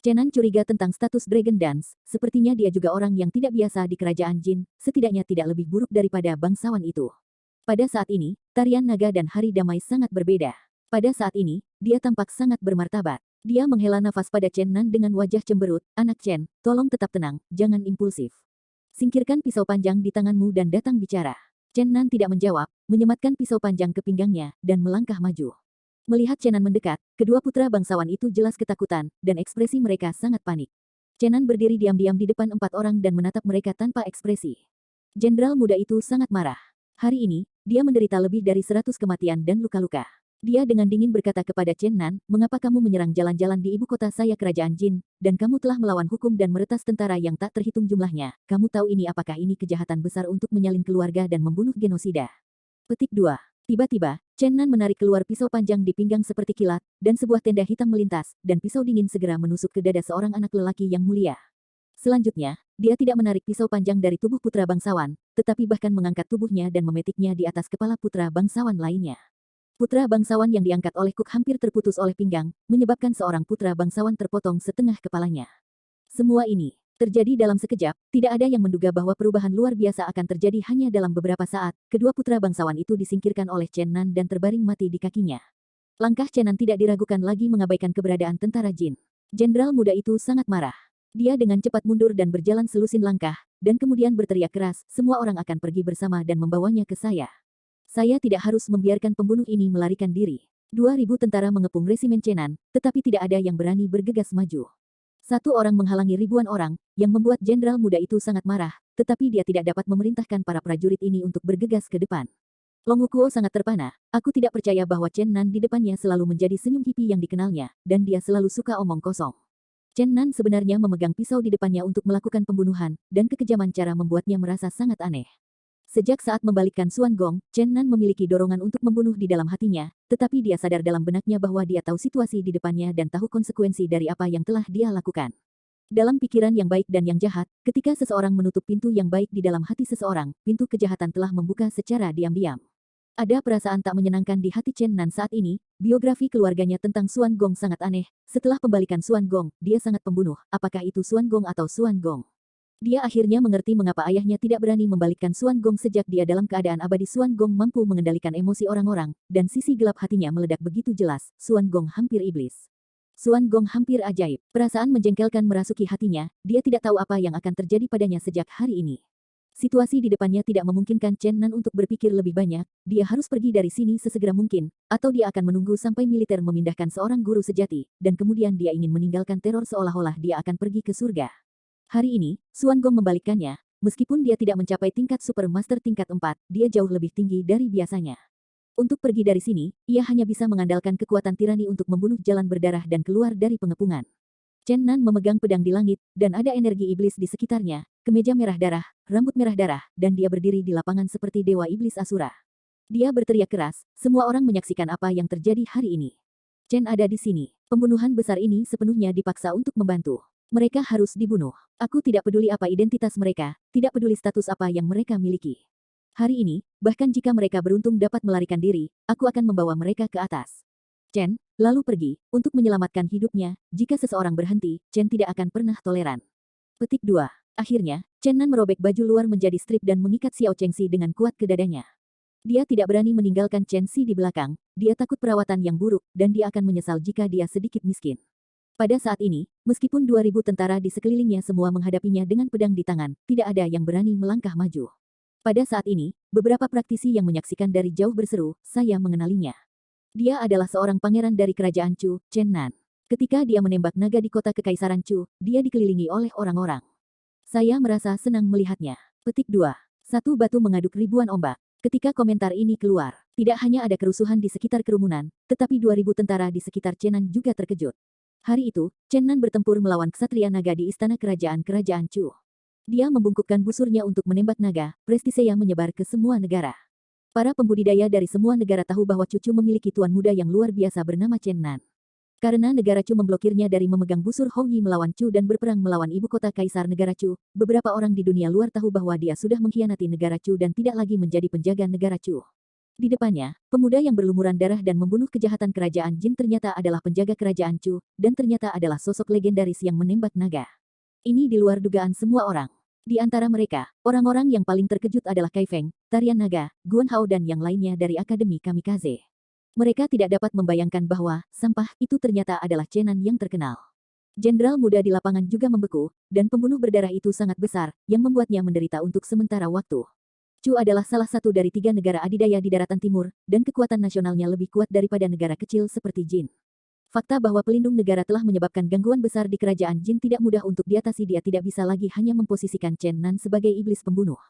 Chen Nan curiga tentang status Dragon Dance, sepertinya dia juga orang yang tidak biasa di kerajaan Jin, setidaknya tidak lebih buruk daripada bangsawan itu. Pada saat ini, tarian naga dan hari damai sangat berbeda. Pada saat ini, dia tampak sangat bermartabat. Dia menghela nafas pada Chen Nan dengan wajah cemberut, "Anak Chen, tolong tetap tenang, jangan impulsif. Singkirkan pisau panjang di tanganmu dan datang bicara." Chen Nan tidak menjawab, menyematkan pisau panjang ke pinggangnya, dan melangkah maju. Melihat Chen Nan mendekat, kedua putra bangsawan itu jelas ketakutan, dan ekspresi mereka sangat panik. Chen Nan berdiri diam-diam di depan 4 orang dan menatap mereka tanpa ekspresi. Jenderal muda itu sangat marah. Hari ini, dia menderita lebih dari 100 kematian dan luka-luka. Dia dengan dingin berkata kepada Chen Nan, "Mengapa kamu menyerang jalan-jalan di ibu kota saya kerajaan Jin, dan kamu telah melawan hukum dan meretas tentara yang tak terhitung jumlahnya. Kamu tahu ini apakah ini kejahatan besar untuk menyalin keluarga dan membunuh genosida?" Petik 2. Tiba-tiba, Chen Nan menarik keluar pisau panjang di pinggang seperti kilat, dan sebuah tenda hitam melintas, dan pisau dingin segera menusuk ke dada seorang anak lelaki yang mulia. Selanjutnya, dia tidak menarik pisau panjang dari tubuh putra bangsawan, tetapi bahkan mengangkat tubuhnya dan memetiknya di atas kepala putra bangsawan lainnya. Putra bangsawan yang diangkat oleh Cook hampir terputus oleh pinggang, menyebabkan seorang putra bangsawan terpotong setengah kepalanya. Semua ini terjadi dalam sekejap, tidak ada yang menduga bahwa perubahan luar biasa akan terjadi hanya dalam beberapa saat. Kedua putra bangsawan itu disingkirkan oleh Chen Nan dan terbaring mati di kakinya. Langkah Chen Nan tidak diragukan lagi mengabaikan keberadaan tentara Jin. Jenderal muda itu sangat marah. Dia dengan cepat mundur dan berjalan selusin langkah, dan kemudian berteriak keras, "Semua orang akan pergi bersama dan membawanya ke saya. Saya tidak harus membiarkan pembunuh ini melarikan diri." 2.000 tentara mengepung resimen Chen Nan, tetapi tidak ada yang berani bergegas maju. Satu orang menghalangi ribuan orang, yang membuat jenderal muda itu sangat marah, tetapi dia tidak dapat memerintahkan para prajurit ini untuk bergegas ke depan. Long Wukuo sangat terpana, "Aku tidak percaya bahwa Chen Nan di depannya selalu menjadi senyum hippie yang dikenalnya, dan dia selalu suka omong kosong." Chen Nan sebenarnya memegang pisau di depannya untuk melakukan pembunuhan, dan kekejaman cara membuatnya merasa sangat aneh. Sejak saat membalikkan Xuan Gong, Chen Nan memiliki dorongan untuk membunuh di dalam hatinya, tetapi dia sadar dalam benaknya bahwa dia tahu situasi di depannya dan tahu konsekuensi dari apa yang telah dia lakukan. Dalam pikiran yang baik dan yang jahat, ketika seseorang menutup pintu yang baik di dalam hati seseorang, pintu kejahatan telah membuka secara diam-diam. Ada perasaan tak menyenangkan di hati Chen Nan saat ini. Biografi keluarganya tentang Xuan Gong sangat aneh. Setelah pembalikan Xuan Gong, dia sangat pembunuh. Apakah itu Xuan Gong atau Xuan Gong? Dia akhirnya mengerti mengapa ayahnya tidak berani membalikkan Xuan Gong sejak dia dalam keadaan abadi. Xuan Gong mampu mengendalikan emosi orang-orang, dan sisi gelap hatinya meledak begitu jelas. Xuan Gong hampir iblis. Xuan Gong hampir ajaib. Perasaan menjengkelkan merasuki hatinya, dia tidak tahu apa yang akan terjadi padanya sejak hari ini. Situasi di depannya tidak memungkinkan Chen Nan untuk berpikir lebih banyak, dia harus pergi dari sini sesegera mungkin, atau dia akan menunggu sampai militer memindahkan seorang guru sejati, dan kemudian dia ingin meninggalkan teror seolah-olah dia akan pergi ke surga. Hari ini, Xuan Gong membalikkannya, meskipun dia tidak mencapai tingkat Super Master tingkat 4, dia jauh lebih tinggi dari biasanya. Untuk pergi dari sini, ia hanya bisa mengandalkan kekuatan tirani untuk membunuh jalan berdarah dan keluar dari pengepungan. Chen Nan memegang pedang di langit, dan ada energi iblis di sekitarnya, kemeja merah darah, rambut merah darah, dan dia berdiri di lapangan seperti dewa iblis Asura. Dia berteriak keras, semua orang menyaksikan apa yang terjadi hari ini. Chen ada di sini. Pembunuhan besar ini sepenuhnya dipaksa untuk membantu. Mereka harus dibunuh. Aku tidak peduli apa identitas mereka, tidak peduli status apa yang mereka miliki. Hari ini, bahkan jika mereka beruntung dapat melarikan diri, aku akan membawa mereka ke atas. Chen, lalu pergi, untuk menyelamatkan hidupnya. Jika seseorang berhenti, Chen tidak akan pernah toleran. Petik 2. Akhirnya, Chen Nan merobek baju luar menjadi strip dan mengikat Xiao Chengxi dengan kuat ke dadanya. Dia tidak berani meninggalkan Chen Xi di belakang, dia takut perawatan yang buruk, dan dia akan menyesal jika dia sedikit miskin. Pada saat ini, meskipun 2.000 tentara di sekelilingnya semua menghadapinya dengan pedang di tangan, tidak ada yang berani melangkah maju. Pada saat ini, beberapa praktisi yang menyaksikan dari jauh berseru, "Saya mengenalinya. Dia adalah seorang pangeran dari kerajaan Chu, Chen Nan. Ketika dia menembak naga di kota kekaisaran Chu, dia dikelilingi oleh orang-orang. Saya merasa senang melihatnya." Petik 2. Satu batu mengaduk ribuan ombak. Ketika komentar ini keluar, Tidak hanya ada kerusuhan di sekitar kerumunan, tetapi 2.000 tentara di sekitar Chenan juga terkejut. Hari itu, Chen Nan bertempur melawan ksatria naga di istana kerajaan Chu. Dia membungkukkan busurnya untuk menembak naga, prestise yang menyebar ke semua negara. Para pembudidaya dari semua negara tahu bahwa Cucu memiliki tuan muda yang luar biasa bernama Chen Nan. Karena negara Chu memblokirnya dari memegang busur Hou Yi melawan Chu dan berperang melawan ibu kota Kaisar negara Chu, beberapa orang di dunia luar tahu bahwa dia sudah mengkhianati negara Chu dan tidak lagi menjadi penjaga negara Chu. Di depannya, pemuda yang berlumuran darah dan membunuh kejahatan kerajaan Jin ternyata adalah penjaga kerajaan Chu, dan ternyata adalah sosok legendaris yang menembak naga. Ini di luar dugaan semua orang. Di antara mereka, orang-orang yang paling terkejut adalah Kai Feng, Tarian Naga, Guan Hao dan yang lainnya dari Akademi Kamikaze. Mereka tidak dapat membayangkan bahwa sampah itu ternyata adalah Chen Nan yang terkenal. Jenderal muda di lapangan juga membeku, dan pembunuh berdarah itu sangat besar, yang membuatnya menderita untuk sementara waktu. Chu adalah salah satu dari 3 negara adidaya di daratan timur, dan kekuatan nasionalnya lebih kuat daripada negara kecil seperti Jin. Fakta bahwa pelindung negara telah menyebabkan gangguan besar di kerajaan Jin tidak mudah untuk diatasi. Dia tidak bisa lagi hanya memposisikan Chen Nan sebagai iblis pembunuh.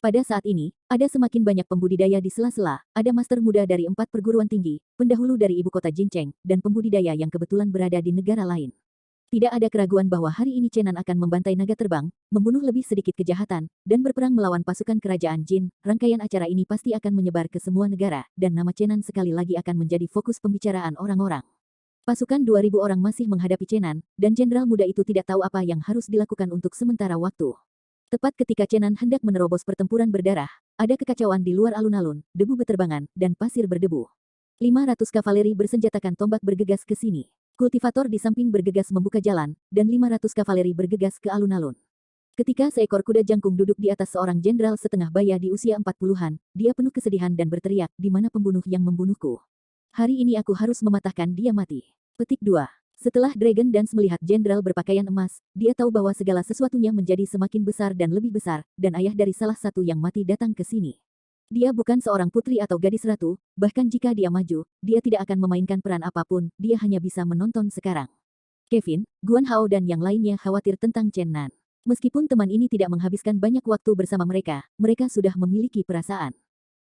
Pada saat ini, ada semakin banyak pembudidaya di sela-sela, ada master muda dari 4 perguruan tinggi, pendahulu dari ibu kota Jincheng, dan pembudidaya yang kebetulan berada di negara lain. Tidak ada keraguan bahwa hari ini Chen Nan akan membantai naga terbang, membunuh lebih sedikit kejahatan, dan berperang melawan pasukan kerajaan Jin. Rangkaian acara ini pasti akan menyebar ke semua negara, dan nama Chen Nan sekali lagi akan menjadi fokus pembicaraan orang-orang. Pasukan 2.000 orang masih menghadapi Chen Nan, dan jenderal muda itu tidak tahu apa yang harus dilakukan untuk sementara waktu. Tepat ketika Chen Nan hendak menerobos pertempuran berdarah, ada kekacauan di luar alun-alun, debu beterbangan, dan pasir berdebu. 500 kavaleri bersenjatakan tombak bergegas ke sini. Kultivator di samping bergegas membuka jalan, dan 500 kavaleri bergegas ke alun-alun. Ketika seekor kuda jangkung duduk di atas seorang jenderal setengah baya di usia 40-an, dia penuh kesedihan dan berteriak, "Di mana pembunuh yang membunuhku? Hari ini aku harus mematahkan dia mati." Petik 2. Setelah Dragon Dance melihat jenderal berpakaian emas, dia tahu bahwa segala sesuatunya menjadi semakin besar dan lebih besar, dan ayah dari salah satu yang mati datang ke sini. Dia bukan seorang putri atau gadis ratu, bahkan jika dia maju, dia tidak akan memainkan peran apapun, dia hanya bisa menonton sekarang. Kevin, Guan Hao dan yang lainnya khawatir tentang Chen Nan. Meskipun teman ini tidak menghabiskan banyak waktu bersama mereka, mereka sudah memiliki perasaan.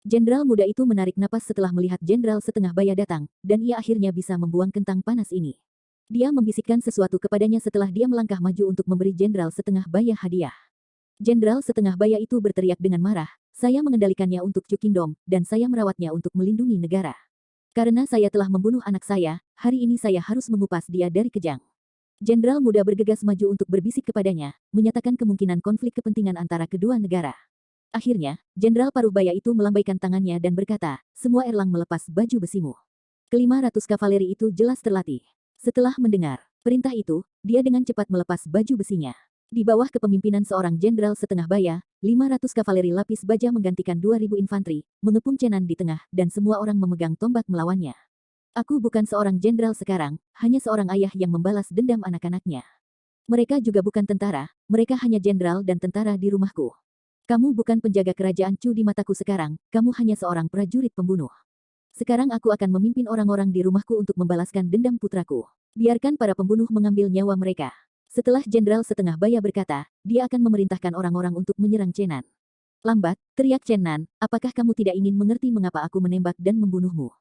Jenderal muda itu menarik napas setelah melihat jenderal setengah baya datang, dan ia akhirnya bisa membuang kentang panas ini. Dia membisikkan sesuatu kepadanya setelah dia melangkah maju untuk memberi jenderal setengah baya hadiah. Jenderal setengah baya itu berteriak dengan marah, "Saya mengendalikannya untuk Chu Kingdom, dan saya merawatnya untuk melindungi negara. Karena saya telah membunuh anak saya, hari ini saya harus mengupas dia dari kejang." Jenderal muda bergegas maju untuk berbisik kepadanya, menyatakan kemungkinan konflik kepentingan antara kedua negara. Akhirnya, Jenderal Paruh Baya itu melambaikan tangannya dan berkata, "Semua Erlang melepas baju besimu." Ke-500 kavaleri itu jelas terlatih. Setelah mendengar perintah itu, dia dengan cepat melepas baju besinya. Di bawah kepemimpinan seorang jenderal setengah baya, 500 kavaleri lapis baja menggantikan 2.000 infanteri, mengepung Chen Nan di tengah, dan semua orang memegang tombak melawannya. "Aku bukan seorang jenderal sekarang, hanya seorang ayah yang membalas dendam anak-anaknya. Mereka juga bukan tentara, mereka hanya jenderal dan tentara di rumahku. Kamu bukan penjaga kerajaan Chu di mataku sekarang, kamu hanya seorang prajurit pembunuh. Sekarang aku akan memimpin orang-orang di rumahku untuk membalaskan dendam putraku. Biarkan para pembunuh mengambil nyawa mereka." Setelah jenderal setengah baya berkata, dia akan memerintahkan orang-orang untuk menyerang Chen Nan. "Lambat," teriak Chen Nan, "apakah kamu tidak ingin mengerti mengapa aku menembak dan membunuhmu?"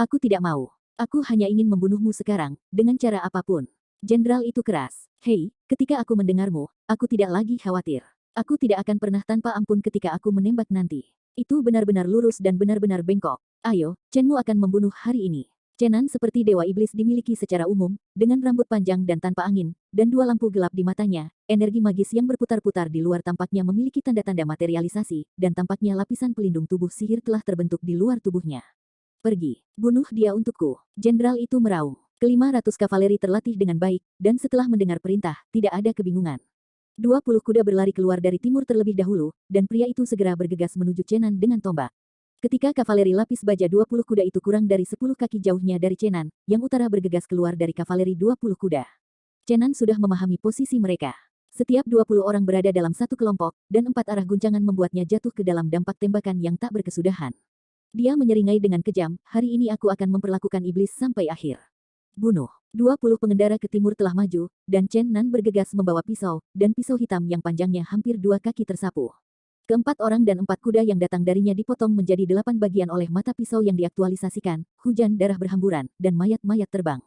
Aku tidak mau. Aku hanya ingin membunuhmu sekarang, dengan cara apapun." Jenderal itu keras. "Hei, ketika aku mendengarmu, aku tidak lagi khawatir. Aku tidak akan pernah tanpa ampun ketika aku menembak nanti. Itu benar-benar lurus dan benar-benar bengkok. Ayo, Chenmu akan membunuh hari ini." Chen Nan seperti dewa iblis dimiliki secara umum, dengan rambut panjang dan tanpa angin, dan 2 lampu gelap di matanya, energi magis yang berputar-putar di luar tampaknya memiliki tanda-tanda materialisasi, dan tampaknya lapisan pelindung tubuh sihir telah terbentuk di luar tubuhnya. "Pergi, bunuh dia untukku." Jenderal itu meraung. Ke-500 kavaleri terlatih dengan baik, dan setelah mendengar perintah, tidak ada kebingungan. 20 kuda berlari keluar dari timur terlebih dahulu, dan pria itu segera bergegas menuju Chen Nan dengan tombak. Ketika kavaleri lapis baja 20 kuda itu kurang dari 10 kaki jauhnya dari Chen Nan, yang utara bergegas keluar dari kavaleri 20 kuda. Chen Nan sudah memahami posisi mereka. Setiap 20 orang berada dalam satu kelompok, dan 4 arah guncangan membuatnya jatuh ke dalam dampak tembakan yang tak berkesudahan. Dia menyeringai dengan kejam, "Hari ini aku akan memperlakukan iblis sampai akhir." Bunuh. 20 pengendara ke timur telah maju, dan Chen Nan bergegas membawa pisau, dan pisau hitam yang panjangnya hampir 2 kaki tersapu. Keempat orang dan 4 kuda yang datang darinya dipotong menjadi 8 bagian oleh mata pisau yang diaktualisasikan, hujan darah berhamburan, dan mayat-mayat terbang.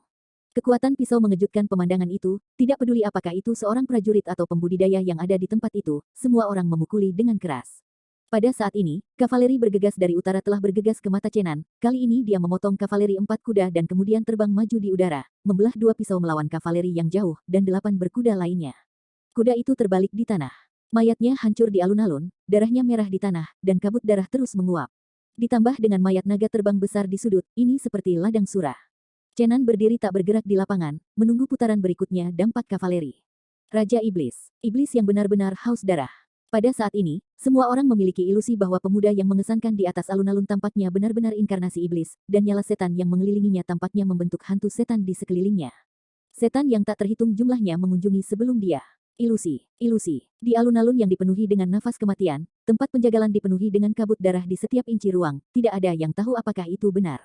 Kekuatan pisau mengejutkan pemandangan itu, tidak peduli apakah itu seorang prajurit atau pembudidaya yang ada di tempat itu, semua orang memukuli dengan keras. Pada saat ini, kavaleri bergegas dari utara telah bergegas ke mata Chenan. Kali ini dia memotong kavaleri 4 kuda dan kemudian terbang maju di udara, membelah 2 pisau melawan kavaleri yang jauh, dan 8 berkuda lainnya. Kuda itu terbalik di tanah. Mayatnya hancur di alun-alun, darahnya merah di tanah, dan kabut darah terus menguap. Ditambah dengan mayat naga terbang besar di sudut, ini seperti ladang surah. Chenan berdiri tak bergerak di lapangan, menunggu putaran berikutnya dampak kavaleri. Raja Iblis. Iblis yang benar-benar haus darah. Pada saat ini, semua orang memiliki ilusi bahwa pemuda yang mengesankan di atas alun-alun tampaknya benar-benar inkarnasi iblis, dan nyala setan yang mengelilinginya tampaknya membentuk hantu setan di sekelilingnya. Setan yang tak terhitung jumlahnya mengunjungi sebelum dia. Ilusi, ilusi. Di alun-alun yang dipenuhi dengan nafas kematian, tempat penjagalan dipenuhi dengan kabut darah di setiap inci ruang, tidak ada yang tahu apakah itu benar.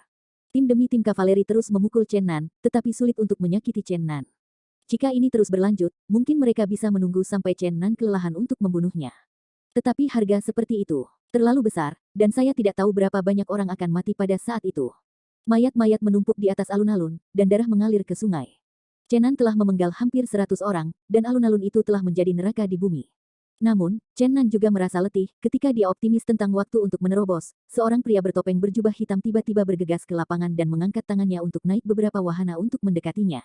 Tim demi tim kavaleri terus memukul Chen Nan, tetapi sulit untuk menyakiti Chen Nan. Jika ini terus berlanjut, mungkin mereka bisa menunggu sampai Chen Nan kelelahan untuk membunuhnya. Tetapi harga seperti itu terlalu besar, dan saya tidak tahu berapa banyak orang akan mati pada saat itu. Mayat-mayat menumpuk di atas alun-alun, dan darah mengalir ke sungai. Chen Nan telah memenggal hampir 100 orang, dan alun-alun itu telah menjadi neraka di bumi. Namun, Chen Nan juga merasa letih ketika dia optimis tentang waktu untuk menerobos. Seorang pria bertopeng berjubah hitam tiba-tiba bergegas ke lapangan dan mengangkat tangannya untuk naik beberapa wahana untuk mendekatinya.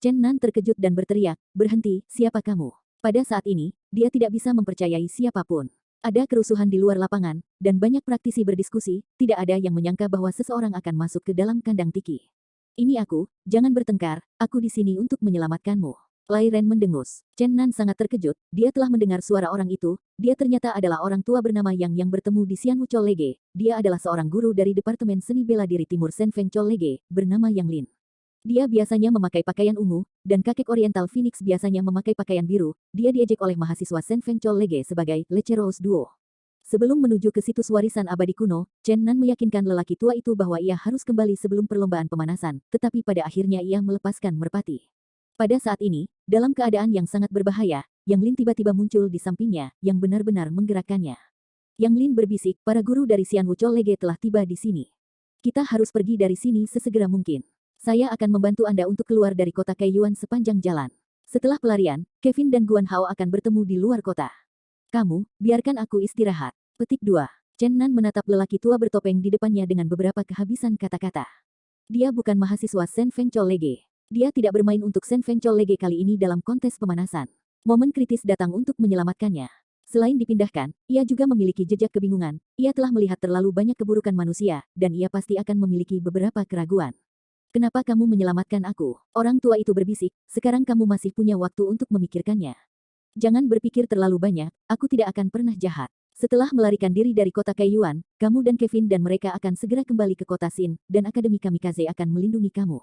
Chen Nan terkejut dan berteriak, "Berhenti, siapa kamu?" Pada saat ini, dia tidak bisa mempercayai siapapun. Ada kerusuhan di luar lapangan, dan banyak praktisi berdiskusi, tidak ada yang menyangka bahwa seseorang akan masuk ke dalam kandang Tiki. "Ini aku, jangan bertengkar, aku di sini untuk menyelamatkanmu." Lai Ren mendengus. Chen Nan sangat terkejut, dia telah mendengar suara orang itu, dia ternyata adalah orang tua bernama yang bertemu di Xianwuchou Lege, dia adalah seorang guru dari Departemen Seni Bela Diri Timur Senfeng Chou Lege, bernama Yang Lin. Dia biasanya memakai pakaian ungu, dan kakek Oriental Phoenix biasanya memakai pakaian biru, dia diejek oleh mahasiswa Senfeng Chou Lege sebagai Lecheros Duo. Sebelum menuju ke situs warisan abadi kuno, Chen Nan meyakinkan lelaki tua itu bahwa ia harus kembali sebelum perlombaan pemanasan, tetapi pada akhirnya ia melepaskan merpati. Pada saat ini, dalam keadaan yang sangat berbahaya, Yang Lin tiba-tiba muncul di sampingnya, yang benar-benar menggerakkannya. Yang Lin berbisik, para guru dari Xianwuchou Lege telah tiba di sini. Kita harus pergi dari sini sesegera mungkin. Saya akan membantu Anda untuk keluar dari kota Kaiyuan sepanjang jalan. Setelah pelarian, Kevin dan Guan Hao akan bertemu di luar kota. Kamu, biarkan aku istirahat. Petik 2. Chen Nan menatap lelaki tua bertopeng di depannya dengan beberapa kehabisan kata-kata. Dia bukan mahasiswa Senfeng Chou Lege. Dia tidak bermain untuk Senfeng Chou Lege kali ini dalam kontes pemanasan. Momen kritis datang untuk menyelamatkannya. Selain dipindahkan, ia juga memiliki jejak kebingungan. Ia telah melihat terlalu banyak keburukan manusia, dan ia pasti akan memiliki beberapa keraguan. "Kenapa kamu menyelamatkan aku?" Orang tua itu berbisik, "Sekarang kamu masih punya waktu untuk memikirkannya. Jangan berpikir terlalu banyak, aku tidak akan pernah jahat. Setelah melarikan diri dari kota Kaiyuan, kamu dan Kevin dan mereka akan segera kembali ke kota Xin, dan Akademi Kamikaze akan melindungi kamu."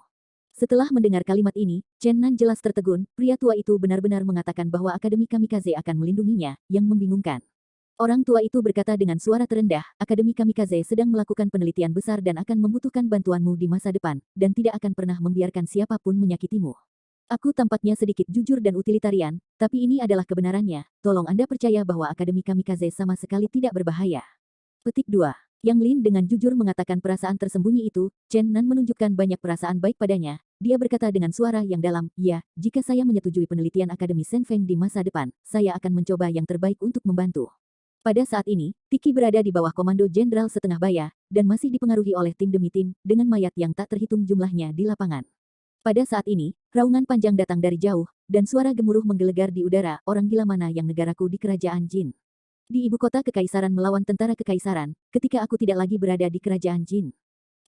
Setelah mendengar kalimat ini, Chen Nan jelas tertegun, pria tua itu benar-benar mengatakan bahwa Akademi Kamikaze akan melindunginya, yang membingungkan. Orang tua itu berkata dengan suara terendah, "Akademi Kamikaze sedang melakukan penelitian besar dan akan membutuhkan bantuanmu di masa depan, dan tidak akan pernah membiarkan siapapun menyakitimu. Aku tampaknya sedikit jujur dan utilitarian, tapi ini adalah kebenarannya. Tolong Anda percaya bahwa Akademi Kamikaze sama sekali tidak berbahaya." Petik 2. Yang Lin dengan jujur mengatakan perasaan tersembunyi itu, Chen Nan menunjukkan banyak perasaan baik padanya. Dia berkata dengan suara yang dalam, "Ya, jika saya menyetujui penelitian Akademi Senfeng di masa depan, saya akan mencoba yang terbaik untuk membantu." Pada saat ini, Tiki berada di bawah komando Jenderal Setengah Baya, dan masih dipengaruhi oleh tim demi tim, dengan mayat yang tak terhitung jumlahnya di lapangan. Pada saat ini, raungan panjang datang dari jauh, dan suara gemuruh menggelegar di udara, "Orang gila mana yang negaraku di kerajaan Jin? Di ibu kota kekaisaran melawan tentara kekaisaran, ketika aku tidak lagi berada di kerajaan Jin."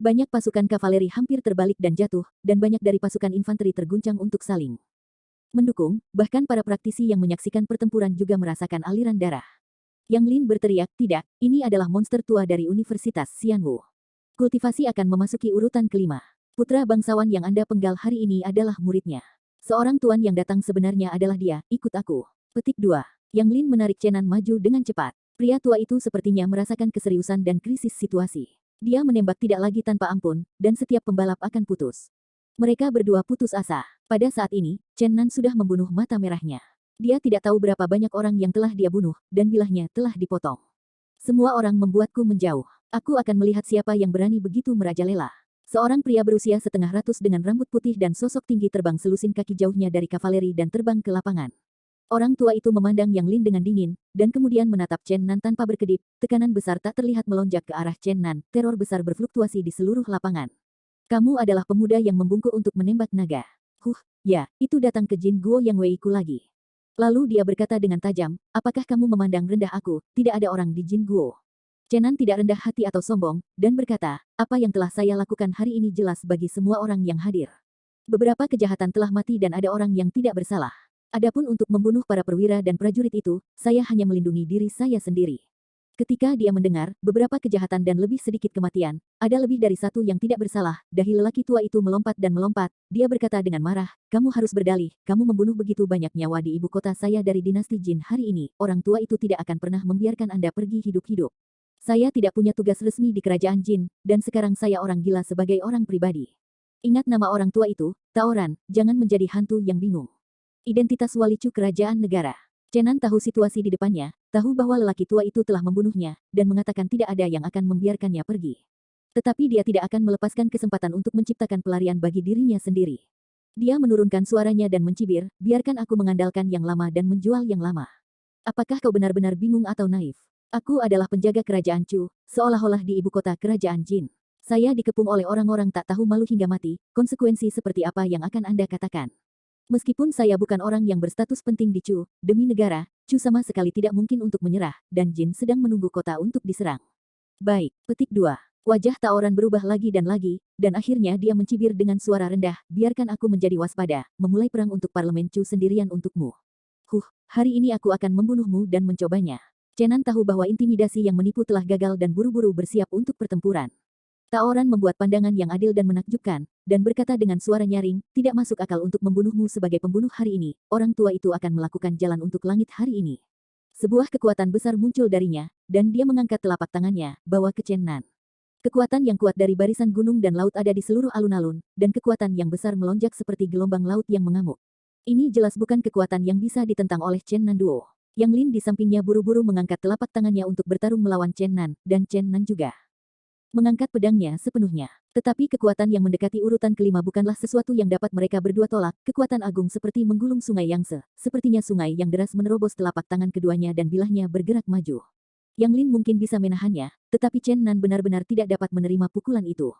Banyak pasukan kavaleri hampir terbalik dan jatuh, dan banyak dari pasukan infanteri terguncang untuk saling mendukung, bahkan para praktisi yang menyaksikan pertempuran juga merasakan aliran darah. Yang Lin berteriak, "Tidak, ini adalah monster tua dari Universitas Xianwu. Kultivasi akan memasuki urutan kelima. Putra bangsawan yang Anda penggal hari ini adalah muridnya. Seorang tuan yang datang sebenarnya adalah dia, ikut aku." Petik 2. Yang Lin menarik Chen Nan maju dengan cepat. Pria tua itu sepertinya merasakan keseriusan dan krisis situasi. Dia menembak tidak lagi tanpa ampun, dan setiap pembalap akan putus. Mereka berdua putus asa. Pada saat ini, Chen Nan sudah membunuh mata merahnya. Dia tidak tahu berapa banyak orang yang telah dia bunuh, dan bilahnya telah dipotong. Semua orang membuatku menjauh. Aku akan melihat siapa yang berani begitu merajalela. Seorang pria berusia setengah ratus dengan rambut putih dan sosok tinggi terbang selusin kaki jauhnya dari kavaleri dan terbang ke lapangan. Orang tua itu memandang Yang Lin dengan dingin, dan kemudian menatap Chen Nan tanpa berkedip. Tekanan besar tak terlihat melonjak ke arah Chen Nan, teror besar berfluktuasi di seluruh lapangan. Kamu adalah pemuda yang membungkuk untuk menembak naga. Ya, itu datang ke Jin Guo Yang Wei ku lagi. Lalu dia berkata dengan tajam, apakah kamu memandang rendah aku, tidak ada orang di Jin Guo. Chen Nan tidak rendah hati atau sombong, dan berkata, apa yang telah saya lakukan hari ini jelas bagi semua orang yang hadir. Beberapa kejahatan telah mati dan ada orang yang tidak bersalah. Adapun untuk membunuh para perwira dan prajurit itu, saya hanya melindungi diri saya sendiri. Ketika dia mendengar beberapa kejahatan dan lebih sedikit kematian, ada lebih dari satu yang tidak bersalah, dahi lelaki tua itu melompat dan melompat, dia berkata dengan marah, kamu harus berdalih, kamu membunuh begitu banyak nyawa di ibu kota saya dari dinasti Jin hari ini, orang tua itu tidak akan pernah membiarkan Anda pergi hidup-hidup. Saya tidak punya tugas resmi di kerajaan Jin, dan sekarang saya orang gila sebagai orang pribadi. Ingat nama orang tua itu, Taoran, jangan menjadi hantu yang bingung. Identitas walicu kerajaan negara. Chen Nan tahu situasi di depannya, tahu bahwa lelaki tua itu telah membunuhnya, dan mengatakan tidak ada yang akan membiarkannya pergi. Tetapi dia tidak akan melepaskan kesempatan untuk menciptakan pelarian bagi dirinya sendiri. Dia menurunkan suaranya dan mencibir, biarkan aku mengandalkan yang lama dan menjual yang lama. Apakah kau benar-benar bingung atau naif? Aku adalah penjaga kerajaan Chu, seolah-olah di ibu kota kerajaan Jin. Saya dikepung oleh orang-orang tak tahu malu hingga mati, konsekuensi seperti apa yang akan Anda katakan? Meskipun saya bukan orang yang berstatus penting di Chu, demi negara, Chu sama sekali tidak mungkin untuk menyerah, dan Jin sedang menunggu kota untuk diserang. Baik, petik 2. Wajah Taoran berubah lagi, dan akhirnya dia mencibir dengan suara rendah, biarkan aku menjadi waspada, memulai perang untuk parlemen Chu sendirian untukmu. Hari ini aku akan membunuhmu dan mencobanya. Chen Nan tahu bahwa intimidasi yang menipu telah gagal dan buru-buru bersiap untuk pertempuran. Taoran membuat pandangan yang adil dan menakjubkan, dan berkata dengan suara nyaring, tidak masuk akal untuk membunuhmu sebagai pembunuh hari ini, orang tua itu akan melakukan jalan untuk langit hari ini. Sebuah kekuatan besar muncul darinya, dan dia mengangkat telapak tangannya, bawa ke Chen Nan. Kekuatan yang kuat dari barisan gunung dan laut ada di seluruh alun-alun, dan kekuatan yang besar melonjak seperti gelombang laut yang mengamuk. Ini jelas bukan kekuatan yang bisa ditentang oleh Chen Nan Duo. Yang Lin di sampingnya buru-buru mengangkat telapak tangannya untuk bertarung melawan Chen Nan, dan Chen Nan juga mengangkat pedangnya sepenuhnya. Tetapi kekuatan yang mendekati urutan kelima bukanlah sesuatu yang dapat mereka berdua tolak, kekuatan agung seperti menggulung sungai Yangtze, sepertinya sungai yang deras menerobos telapak tangan keduanya dan bilahnya bergerak maju. Yang Lin mungkin bisa menahannya, tetapi Chen Nan benar-benar tidak dapat menerima pukulan itu.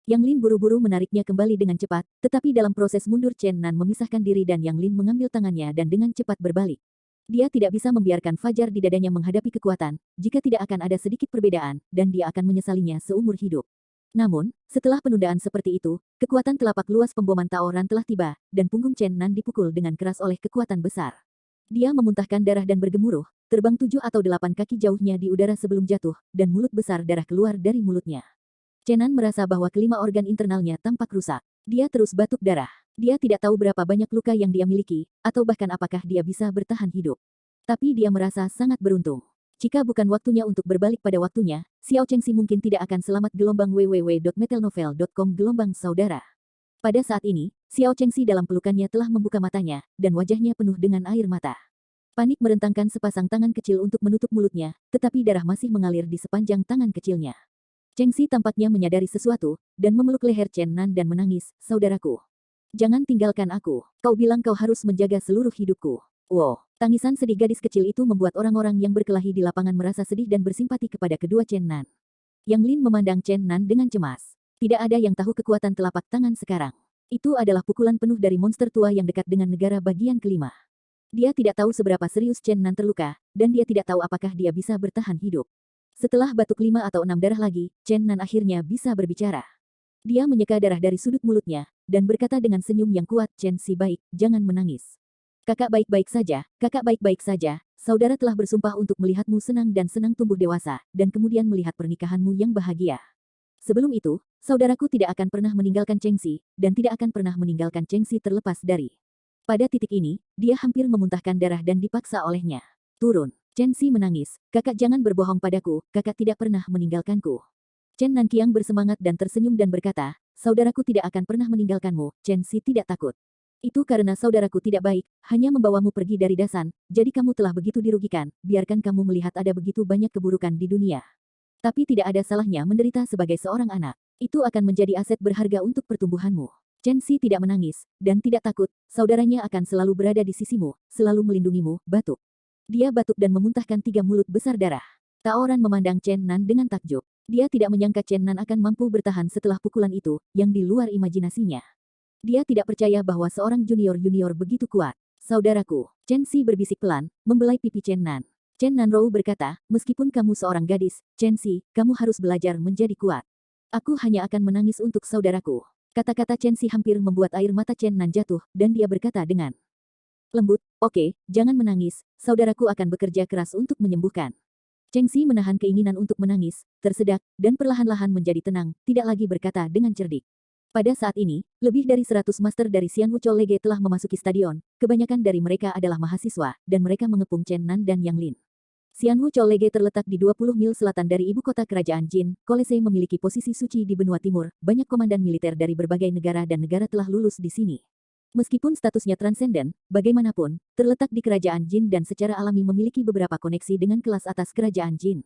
Yang Lin buru-buru menariknya kembali dengan cepat, tetapi dalam proses mundur Chen Nan memisahkan diri dan Yang Lin mengambil tangannya dan dengan cepat berbalik. Dia tidak bisa membiarkan fajar di dadanya menghadapi kekuatan, jika tidak akan ada sedikit perbedaan, dan dia akan menyesalinya seumur hidup. Namun, setelah penundaan seperti itu, kekuatan telapak luas pemboman Taoran telah tiba, dan punggung Chen Nan dipukul dengan keras oleh kekuatan besar. Dia memuntahkan darah dan bergemuruh, terbang 7 atau 8 kaki jauhnya di udara sebelum jatuh, dan mulut besar darah keluar dari mulutnya. Chen Nan merasa bahwa kelima organ internalnya tampak rusak. Dia terus batuk darah. Dia tidak tahu berapa banyak luka yang dia miliki, atau bahkan apakah dia bisa bertahan hidup. Tapi dia merasa sangat beruntung. Jika bukan waktunya untuk berbalik pada waktunya, Xiao Chengxi mungkin tidak akan selamat. Gelombang www.metelnovel.com Gelombang saudara. Pada saat ini, Xiao Chengxi dalam pelukannya telah membuka matanya, dan wajahnya penuh dengan air mata. Panik merentangkan sepasang tangan kecil untuk menutup mulutnya, tetapi darah masih mengalir di sepanjang tangan kecilnya. Chengxi tampaknya menyadari sesuatu, dan memeluk leher Chen Nan dan menangis, saudaraku. Jangan tinggalkan aku. Kau bilang kau harus menjaga seluruh hidupku. Wow. Tangisan sedih gadis kecil itu membuat orang-orang yang berkelahi di lapangan merasa sedih dan bersimpati kepada kedua Chen Nan. Yang Lin memandang Chen Nan dengan cemas. Tidak ada yang tahu kekuatan telapak tangan sekarang. Itu adalah pukulan penuh dari monster tua yang dekat dengan negara bagian kelima. Dia tidak tahu seberapa serius Chen Nan terluka, dan dia tidak tahu apakah dia bisa bertahan hidup. Setelah batuk 5 atau 6 darah lagi, Chen Nan akhirnya bisa berbicara. Dia menyeka darah dari sudut mulutnya, dan berkata dengan senyum yang kuat, Chen Si baik, jangan menangis. Kakak baik-baik saja, saudara telah bersumpah untuk melihatmu senang dan senang tumbuh dewasa, dan kemudian melihat pernikahanmu yang bahagia. Sebelum itu, saudaraku tidak akan pernah meninggalkan Chengxi, dan tidak akan pernah meninggalkan Chengxi terlepas dari. Pada titik ini, dia hampir memuntahkan darah dan dipaksa olehnya. Turun. Chengxi menangis, kakak jangan berbohong padaku, kakak tidak pernah meninggalkanku. Chen Nanqiang bersemangat dan tersenyum dan berkata, saudaraku tidak akan pernah meninggalkanmu, Chengxi tidak takut. Itu karena saudaraku tidak baik, hanya membawamu pergi dari Dasan, jadi kamu telah begitu dirugikan, biarkan kamu melihat ada begitu banyak keburukan di dunia. Tapi tidak ada salahnya menderita sebagai seorang anak. Itu akan menjadi aset berharga untuk pertumbuhanmu. Chen Si tidak menangis, dan tidak takut, saudaranya akan selalu berada di sisimu, selalu melindungimu, batuk. Dia batuk dan memuntahkan 3 mulut besar darah. Taoran memandang Chen Nan dengan takjub. Dia tidak menyangka Chen Nan akan mampu bertahan setelah pukulan itu, yang di luar imajinasinya. Dia tidak percaya bahwa seorang junior-junior begitu kuat. Saudaraku, Chen Si berbisik pelan, membelai pipi Chen Nan. Chen Nanrou berkata, meskipun kamu seorang gadis, Chen Si, kamu harus belajar menjadi kuat. Aku hanya akan menangis untuk saudaraku. Kata-kata Chen Si hampir membuat air mata Chen Nan jatuh, dan dia berkata dengan lembut, oke, jangan menangis, saudaraku akan bekerja keras untuk menyembuhkan. Cheng Si menahan keinginan untuk menangis, tersedak, dan perlahan-lahan menjadi tenang, tidak lagi berkata dengan cerdik. Pada saat ini, lebih dari 100 master dari Xian Wuchou Lege telah memasuki stadion, kebanyakan dari mereka adalah mahasiswa, dan mereka mengepung Chen Nan dan Yang Lin. Xian Wuchou Lege terletak di 20 mil selatan dari ibu kota kerajaan Jin, Kolese memiliki posisi suci di benua timur, banyak komandan militer dari berbagai negara dan negara telah lulus di sini. Meskipun statusnya transenden, bagaimanapun, terletak di kerajaan Jin dan secara alami memiliki beberapa koneksi dengan kelas atas kerajaan Jin.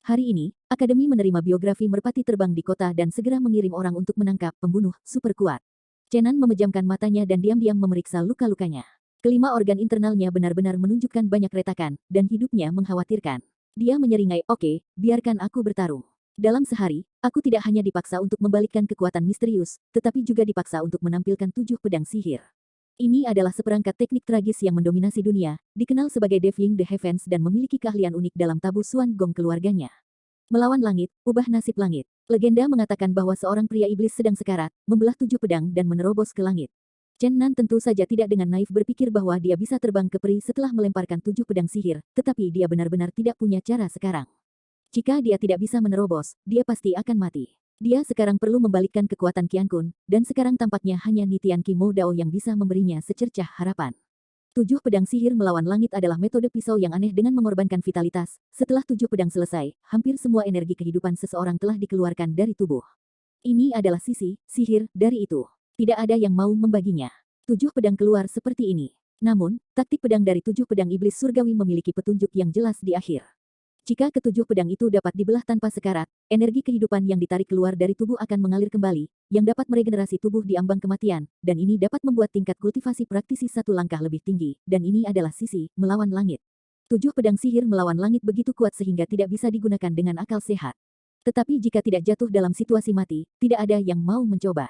Hari ini, Akademi menerima biografi merpati terbang di kota dan segera mengirim orang untuk menangkap pembunuh super kuat. Chenan memejamkan matanya dan diam-diam memeriksa luka-lukanya. Kelima organ internalnya benar-benar menunjukkan banyak retakan, dan hidupnya mengkhawatirkan. Dia menyeringai, oke, biarkan aku bertarung. Dalam sehari, aku tidak hanya dipaksa untuk membalikkan kekuatan misterius, tetapi juga dipaksa untuk menampilkan 7 pedang sihir. Ini adalah seperangkat teknik tragis yang mendominasi dunia, dikenal sebagai Defying the Heavens dan memiliki keahlian unik dalam tabu Suan Gong keluarganya. Melawan langit, ubah nasib langit. Legenda mengatakan bahwa seorang pria iblis sedang sekarat, membelah 7 pedang dan menerobos ke langit. Chen Nan tentu saja tidak dengan naif berpikir bahwa dia bisa terbang ke peri setelah melemparkan 7 pedang sihir, tetapi dia benar-benar tidak punya cara sekarang. Jika dia tidak bisa menerobos, dia pasti akan mati. Dia sekarang perlu membalikkan kekuatan Qian Kun, dan sekarang tampaknya hanya Nitian Qi Mo Dao yang bisa memberinya secercah harapan. 7 pedang sihir melawan langit adalah metode pisau yang aneh dengan mengorbankan vitalitas. Setelah 7 pedang selesai, hampir semua energi kehidupan seseorang telah dikeluarkan dari tubuh. Ini adalah sisi, sihir, dari itu. Tidak ada yang mau membaginya. 7 pedang keluar seperti ini. Namun, taktik pedang dari 7 pedang iblis surgawi memiliki petunjuk yang jelas di akhir. Jika ketujuh pedang itu dapat dibelah tanpa sekarat, energi kehidupan yang ditarik keluar dari tubuh akan mengalir kembali, yang dapat meregenerasi tubuh di ambang kematian, dan ini dapat membuat tingkat kultivasi praktisi satu langkah lebih tinggi, dan ini adalah sisi, melawan langit. 7 pedang sihir melawan langit begitu kuat sehingga tidak bisa digunakan dengan akal sehat. Tetapi jika tidak jatuh dalam situasi mati, tidak ada yang mau mencoba.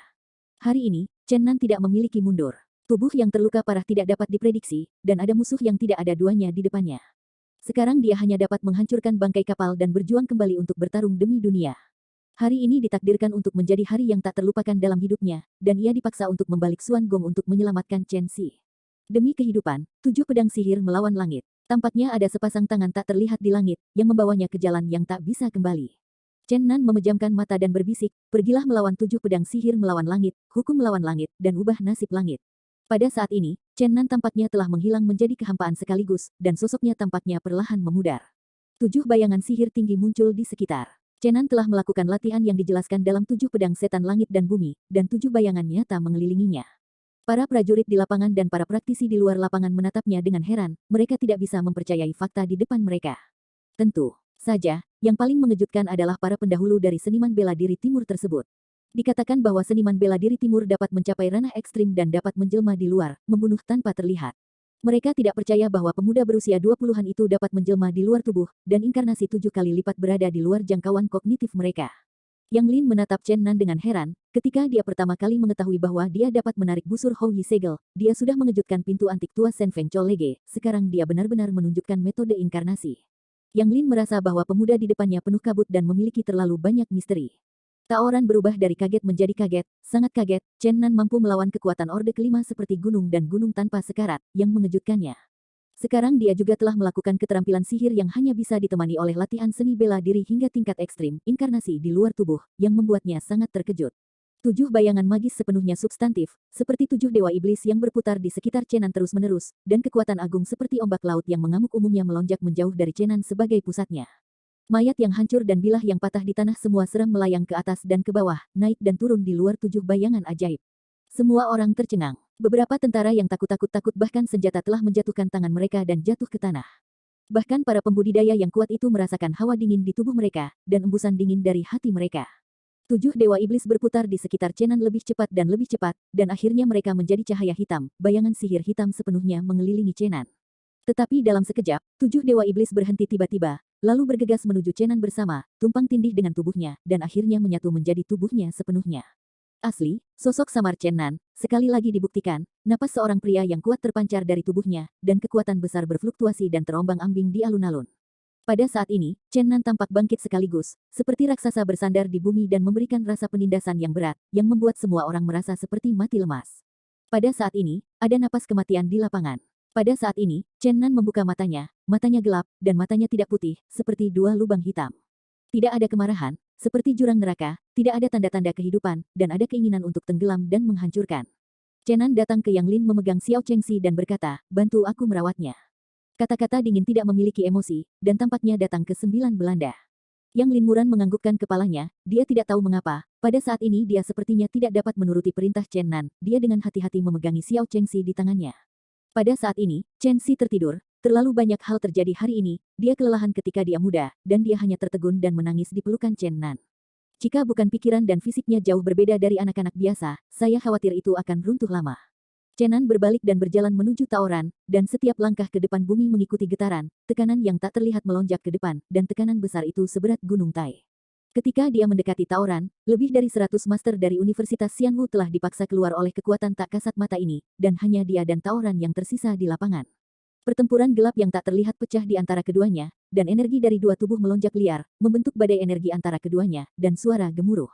Hari ini, Chen Nan tidak memiliki mundur. Tubuh yang terluka parah tidak dapat diprediksi, dan ada musuh yang tidak ada duanya di depannya. Sekarang dia hanya dapat menghancurkan bangkai kapal dan berjuang kembali untuk bertarung demi dunia. Hari ini ditakdirkan untuk menjadi hari yang tak terlupakan dalam hidupnya, dan ia dipaksa untuk membalik Suan Gong untuk menyelamatkan Chen Si. Demi kehidupan, 7 pedang sihir melawan langit. Tampaknya ada sepasang tangan tak terlihat di langit, yang membawanya ke jalan yang tak bisa kembali. Chen Nan memejamkan mata dan berbisik, pergilah melawan 7 pedang sihir melawan langit, hukum melawan langit, dan ubah nasib langit. Pada saat ini, Chen Nan tampaknya telah menghilang menjadi kehampaan sekaligus, dan sosoknya tampaknya perlahan memudar. 7 bayangan sihir tinggi muncul di sekitar. Chen Nan telah melakukan latihan yang dijelaskan dalam 7 pedang setan langit dan bumi, dan 7 bayangan nyata mengelilinginya. Para prajurit di lapangan dan para praktisi di luar lapangan menatapnya dengan heran, mereka tidak bisa mempercayai fakta di depan mereka. Tentu saja, yang paling mengejutkan adalah para pendahulu dari seniman bela diri timur tersebut. Dikatakan bahwa seniman bela diri timur dapat mencapai ranah ekstrim dan dapat menjelma di luar, membunuh tanpa terlihat. Mereka tidak percaya bahwa pemuda berusia 20-an itu dapat menjelma di luar tubuh, dan inkarnasi 7 kali lipat berada di luar jangkauan kognitif mereka. Yang Lin menatap Chen Nan dengan heran, ketika dia pertama kali mengetahui bahwa dia dapat menarik busur Hou Yi Segel, dia sudah mengejutkan pintu antik tua Sen Feng Chou Lege, sekarang dia benar-benar menunjukkan metode inkarnasi. Yang Lin merasa bahwa pemuda di depannya penuh kabut dan memiliki terlalu banyak misteri. Taoran berubah dari kaget menjadi kaget, sangat kaget, Chen Nan mampu melawan kekuatan Orde Kelima seperti gunung dan gunung tanpa sekarat, yang mengejutkannya. Sekarang dia juga telah melakukan keterampilan sihir yang hanya bisa ditemani oleh latihan seni bela diri hingga tingkat ekstrim, inkarnasi di luar tubuh, yang membuatnya sangat terkejut. 7 bayangan magis sepenuhnya substantif, seperti 7 dewa iblis yang berputar di sekitar Chen Nan terus-menerus, dan kekuatan agung seperti ombak laut yang mengamuk umumnya melonjak menjauh dari Chen Nan sebagai pusatnya. Mayat yang hancur dan bilah yang patah di tanah semua seram melayang ke atas dan ke bawah, naik dan turun di luar 7 bayangan ajaib. Semua orang tercengang. Beberapa tentara yang takut bahkan senjata telah menjatuhkan tangan mereka dan jatuh ke tanah. Bahkan para pembudidaya yang kuat itu merasakan hawa dingin di tubuh mereka, dan embusan dingin dari hati mereka. 7 dewa iblis berputar di sekitar Chenan lebih cepat, dan akhirnya mereka menjadi cahaya hitam, bayangan sihir hitam sepenuhnya mengelilingi Chenan. Tetapi dalam sekejap, 7 dewa iblis berhenti tiba-tiba, lalu bergegas menuju Chenan bersama, tumpang tindih dengan tubuhnya, dan akhirnya menyatu menjadi tubuhnya sepenuhnya. Asli, sosok samar Chenan, sekali lagi dibuktikan, napas seorang pria yang kuat terpancar dari tubuhnya, dan kekuatan besar berfluktuasi dan terombang-ambing di alun-alun. Pada saat ini, Chenan tampak bangkit sekaligus, seperti raksasa bersandar di bumi dan memberikan rasa penindasan yang berat, yang membuat semua orang merasa seperti mati lemas. Pada saat ini, ada napas kematian di lapangan. Pada saat ini, Chenan membuka matanya gelap, dan matanya tidak putih, seperti 2 lubang hitam. Tidak ada kemarahan, seperti jurang neraka, tidak ada tanda-tanda kehidupan, dan ada keinginan untuk tenggelam dan menghancurkan. Chenan datang ke Yang Lin memegang Xiao Chengxi dan berkata, bantu aku merawatnya. Kata-kata dingin tidak memiliki emosi, dan tampaknya datang ke 9 Belanda. Yang Lin Muran menganggukkan kepalanya, dia tidak tahu mengapa, pada saat ini dia sepertinya tidak dapat menuruti perintah Chenan, dia dengan hati-hati memegangi Xiao Chengxi di tangannya. Pada saat ini, Chengxi tertidur, terlalu banyak hal terjadi hari ini, dia kelelahan ketika dia muda, dan dia hanya tertegun dan menangis di pelukan Chenan. Jika bukan pikiran dan fisiknya jauh berbeda dari anak-anak biasa, saya khawatir itu akan runtuh lama. Chenan berbalik dan berjalan menuju Taoran, dan setiap langkah ke depan bumi mengikuti getaran, tekanan yang tak terlihat melonjak ke depan, dan tekanan besar itu seberat gunung Tai. Ketika dia mendekati Taoran, lebih dari 100 master dari Universitas Xianwu telah dipaksa keluar oleh kekuatan tak kasat mata ini, dan hanya dia dan Taoran yang tersisa di lapangan. Pertempuran gelap yang tak terlihat pecah di antara keduanya, dan energi dari 2 tubuh melonjak liar, membentuk badai energi antara keduanya, dan suara gemuruh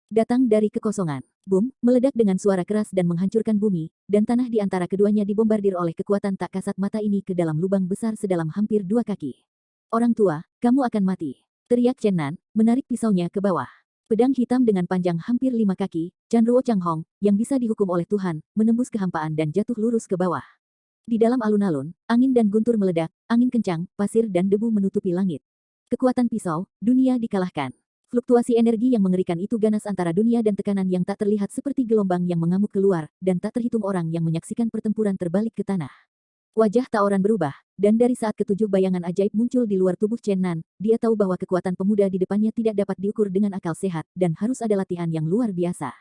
datang dari kekosongan. Boom, meledak dengan suara keras dan menghancurkan bumi, dan tanah di antara keduanya dibombardir oleh kekuatan tak kasat mata ini ke dalam lubang besar sedalam hampir 2 kaki. Orang tua, kamu akan mati. Teriak Chenan, menarik pisaunya ke bawah. Pedang hitam dengan panjang hampir 5 kaki, Chanruo Changhong, yang bisa dihukum oleh Tuhan, menembus kehampaan dan jatuh lurus ke bawah. Di dalam alun-alun, angin dan guntur meledak, angin kencang, pasir dan debu menutupi langit. Kekuatan pisau, dunia dikalahkan. Fluktuasi energi yang mengerikan itu ganas antara dunia dan tekanan yang tak terlihat seperti gelombang yang mengamuk keluar, dan tak terhitung orang yang menyaksikan pertempuran terbalik ke tanah. Wajah Taoran berubah, dan dari saat ketujuh bayangan ajaib muncul di luar tubuh Chenan, dia tahu bahwa kekuatan pemuda di depannya tidak dapat diukur dengan akal sehat, dan harus ada latihan yang luar biasa.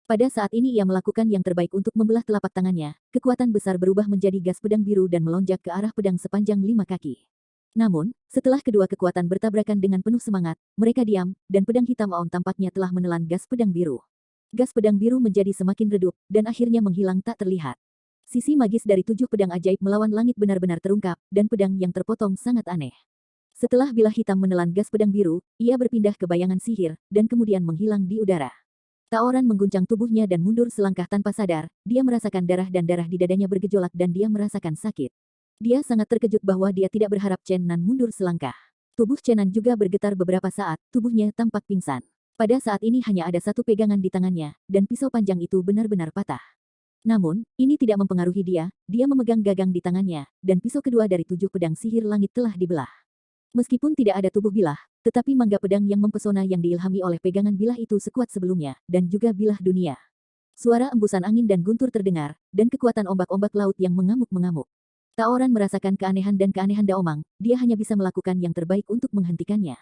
Pada saat ini ia melakukan yang terbaik untuk membelah telapak tangannya, kekuatan besar berubah menjadi gas pedang biru dan melonjak ke arah pedang sepanjang 5 kaki. Namun, setelah kedua kekuatan bertabrakan dengan penuh semangat, mereka diam, dan pedang hitam Aon tampaknya telah menelan gas pedang biru. Gas pedang biru menjadi semakin redup, dan akhirnya menghilang tak terlihat. Sisi magis dari 7 pedang ajaib melawan langit benar-benar terungkap, dan pedang yang terpotong sangat aneh. Setelah bilah hitam menelan gas pedang biru, ia berpindah ke bayangan sihir, dan kemudian menghilang di udara. Taoran mengguncang tubuhnya dan mundur selangkah tanpa sadar, dia merasakan darah di dadanya bergejolak dan dia merasakan sakit. Dia sangat terkejut bahwa dia tidak berharap Chenan mundur selangkah. Tubuh Chenan juga bergetar beberapa saat, tubuhnya tampak pingsan. Pada saat ini hanya ada 1 pegangan di tangannya, dan pisau panjang itu benar-benar patah. Namun, ini tidak mempengaruhi dia, dia memegang gagang di tangannya, dan pisau kedua dari 7 pedang sihir langit telah dibelah. Meskipun tidak ada tubuh bilah, tetapi mangga pedang yang mempesona yang diilhami oleh pegangan bilah itu sekuat sebelumnya, dan juga bilah dunia. Suara embusan angin dan guntur terdengar, dan kekuatan ombak-ombak laut yang mengamuk-mengamuk. Taoran merasakan keanehan Daomang, dia hanya bisa melakukan yang terbaik untuk menghentikannya.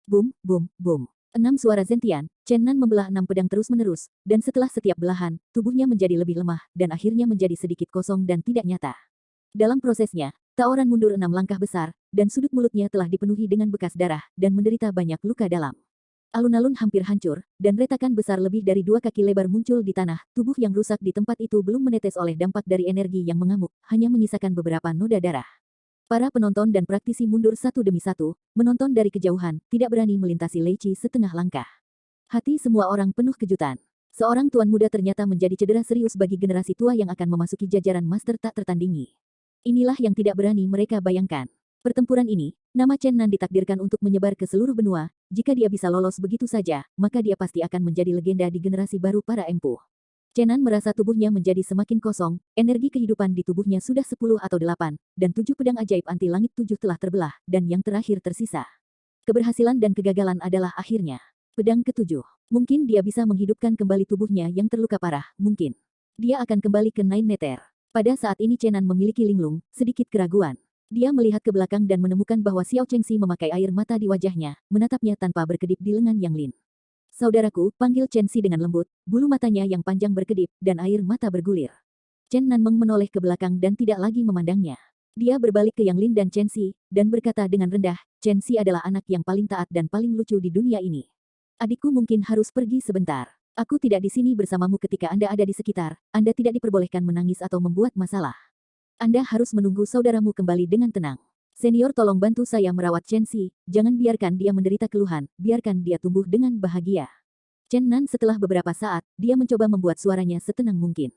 Boom, boom, boom. 6 suara Zentian, Chenan membelah 6 pedang terus-menerus, dan setelah setiap belahan, tubuhnya menjadi lebih lemah, dan akhirnya menjadi sedikit kosong dan tidak nyata. Dalam prosesnya, Taoran mundur 6 langkah besar, dan sudut mulutnya telah dipenuhi dengan bekas darah, dan menderita banyak luka dalam. Alun-alun hampir hancur, dan retakan besar lebih dari 2 kaki lebar muncul di tanah, tubuh yang rusak di tempat itu belum menetes oleh dampak dari energi yang mengamuk, hanya menyisakan beberapa noda darah. Para penonton dan praktisi mundur satu demi satu, menonton dari kejauhan, tidak berani melintasi Lei Qi setengah langkah. Hati semua orang penuh kejutan. Seorang tuan muda ternyata menjadi cedera serius bagi generasi tua yang akan memasuki jajaran master tak tertandingi. Inilah yang tidak berani mereka bayangkan. Pertempuran ini, nama Chenan ditakdirkan untuk menyebar ke seluruh benua, jika dia bisa lolos begitu saja, maka dia pasti akan menjadi legenda di generasi baru para empu. Chenan merasa tubuhnya menjadi semakin kosong, energi kehidupan di tubuhnya sudah 10 atau 8, dan 7 pedang ajaib anti langit 7 telah terbelah, dan yang terakhir tersisa. Keberhasilan dan kegagalan adalah akhirnya. Pedang ke-7. Mungkin dia bisa menghidupkan kembali tubuhnya yang terluka parah, mungkin. Dia akan kembali ke Nine Nether. Pada saat ini Chenan memiliki linglung, sedikit keraguan. Dia melihat ke belakang dan menemukan bahwa Xiao Chengxi memakai air mata di wajahnya, menatapnya tanpa berkedip di lengan Yang Lin. Saudaraku, panggil Chengxi dengan lembut, bulu matanya yang panjang berkedip, dan air mata bergulir. Chen Nanmeng menoleh ke belakang dan tidak lagi memandangnya. Dia berbalik ke Yang Lin dan Chengxi, dan berkata dengan rendah, Chengxi adalah anak yang paling taat dan paling lucu di dunia ini. Adikku mungkin harus pergi sebentar. Aku tidak di sini bersamamu ketika Anda ada di sekitar, Anda tidak diperbolehkan menangis atau membuat masalah. Anda harus menunggu saudaramu kembali dengan tenang. Senior tolong bantu saya merawat Chengxi, jangan biarkan dia menderita keluhan, biarkan dia tumbuh dengan bahagia. Chen Nan setelah beberapa saat, dia mencoba membuat suaranya setenang mungkin.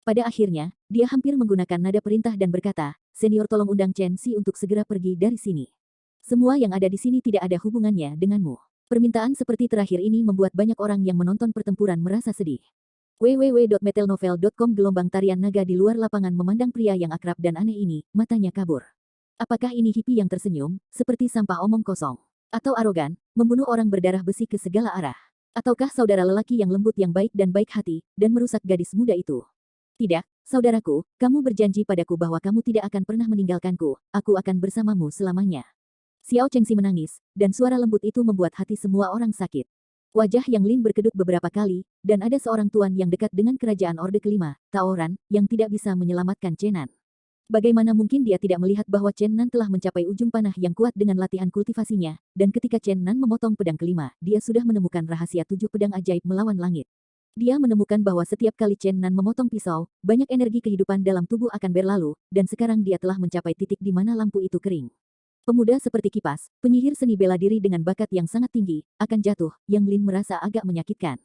Pada akhirnya, dia hampir menggunakan nada perintah dan berkata, Senior tolong undang Chengxi untuk segera pergi dari sini. Semua yang ada di sini tidak ada hubungannya denganmu. Permintaan seperti terakhir ini membuat banyak orang yang menonton pertempuran merasa sedih. www.metalnovel.com Gelombang tarian naga di luar lapangan memandang pria yang akrab dan aneh ini, matanya kabur. Apakah ini hippie yang tersenyum, seperti sampah omong kosong? Atau arogan, membunuh orang berdarah besi ke segala arah? Ataukah saudara lelaki yang lembut yang baik dan baik hati, dan merusak gadis muda itu? Tidak, saudaraku, kamu berjanji padaku bahwa kamu tidak akan pernah meninggalkanku, aku akan bersamamu selamanya. Xiao Chengxi menangis, dan suara lembut itu membuat hati semua orang sakit. Wajah Yang Lin berkedut beberapa kali, dan ada seorang tuan yang dekat dengan kerajaan Orde Kelima, Taoran, yang tidak bisa menyelamatkan Chenan. Bagaimana mungkin dia tidak melihat bahwa Chen Nan telah mencapai ujung panah yang kuat dengan latihan kultivasinya, dan ketika Chen Nan memotong pedang kelima, dia sudah menemukan rahasia 7 pedang ajaib melawan langit. Dia menemukan bahwa setiap kali Chen Nan memotong pisau, banyak energi kehidupan dalam tubuh akan berlalu, dan sekarang dia telah mencapai titik di mana lampu itu kering. Pemuda seperti kipas, penyihir seni bela diri dengan bakat yang sangat tinggi, akan jatuh, Yang Lin merasa agak menyakitkan.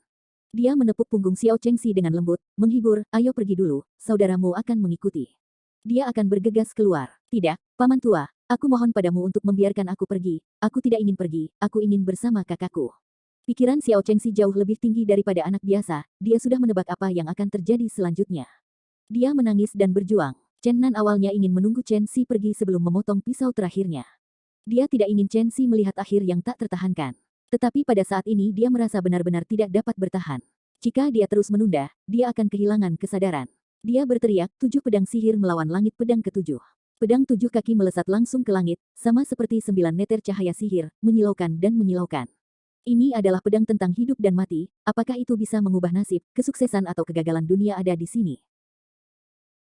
Dia menepuk punggung Xiao Chengxi dengan lembut, menghibur, ayo pergi dulu, saudaramu akan mengikuti. Dia akan bergegas keluar. Tidak, Paman Tua, aku mohon padamu untuk membiarkan aku pergi, aku tidak ingin pergi, aku ingin bersama kakakku. Pikiran Xiao Chengxi jauh lebih tinggi daripada anak biasa, dia sudah menebak apa yang akan terjadi selanjutnya. Dia menangis dan berjuang. Chen Nan awalnya ingin menunggu Chen Xi pergi sebelum memotong pisau terakhirnya. Dia tidak ingin Chen Xi melihat akhir yang tak tertahankan. Tetapi pada saat ini dia merasa benar-benar tidak dapat bertahan. Jika dia terus menunda, dia akan kehilangan kesadaran. Dia berteriak, 7 pedang sihir melawan langit pedang ke-7. Pedang 7 kaki melesat langsung ke langit, sama seperti 9 neter cahaya sihir, menyilaukan dan menyilaukan. Ini adalah pedang tentang hidup dan mati, apakah itu bisa mengubah nasib, kesuksesan atau kegagalan dunia ada di sini.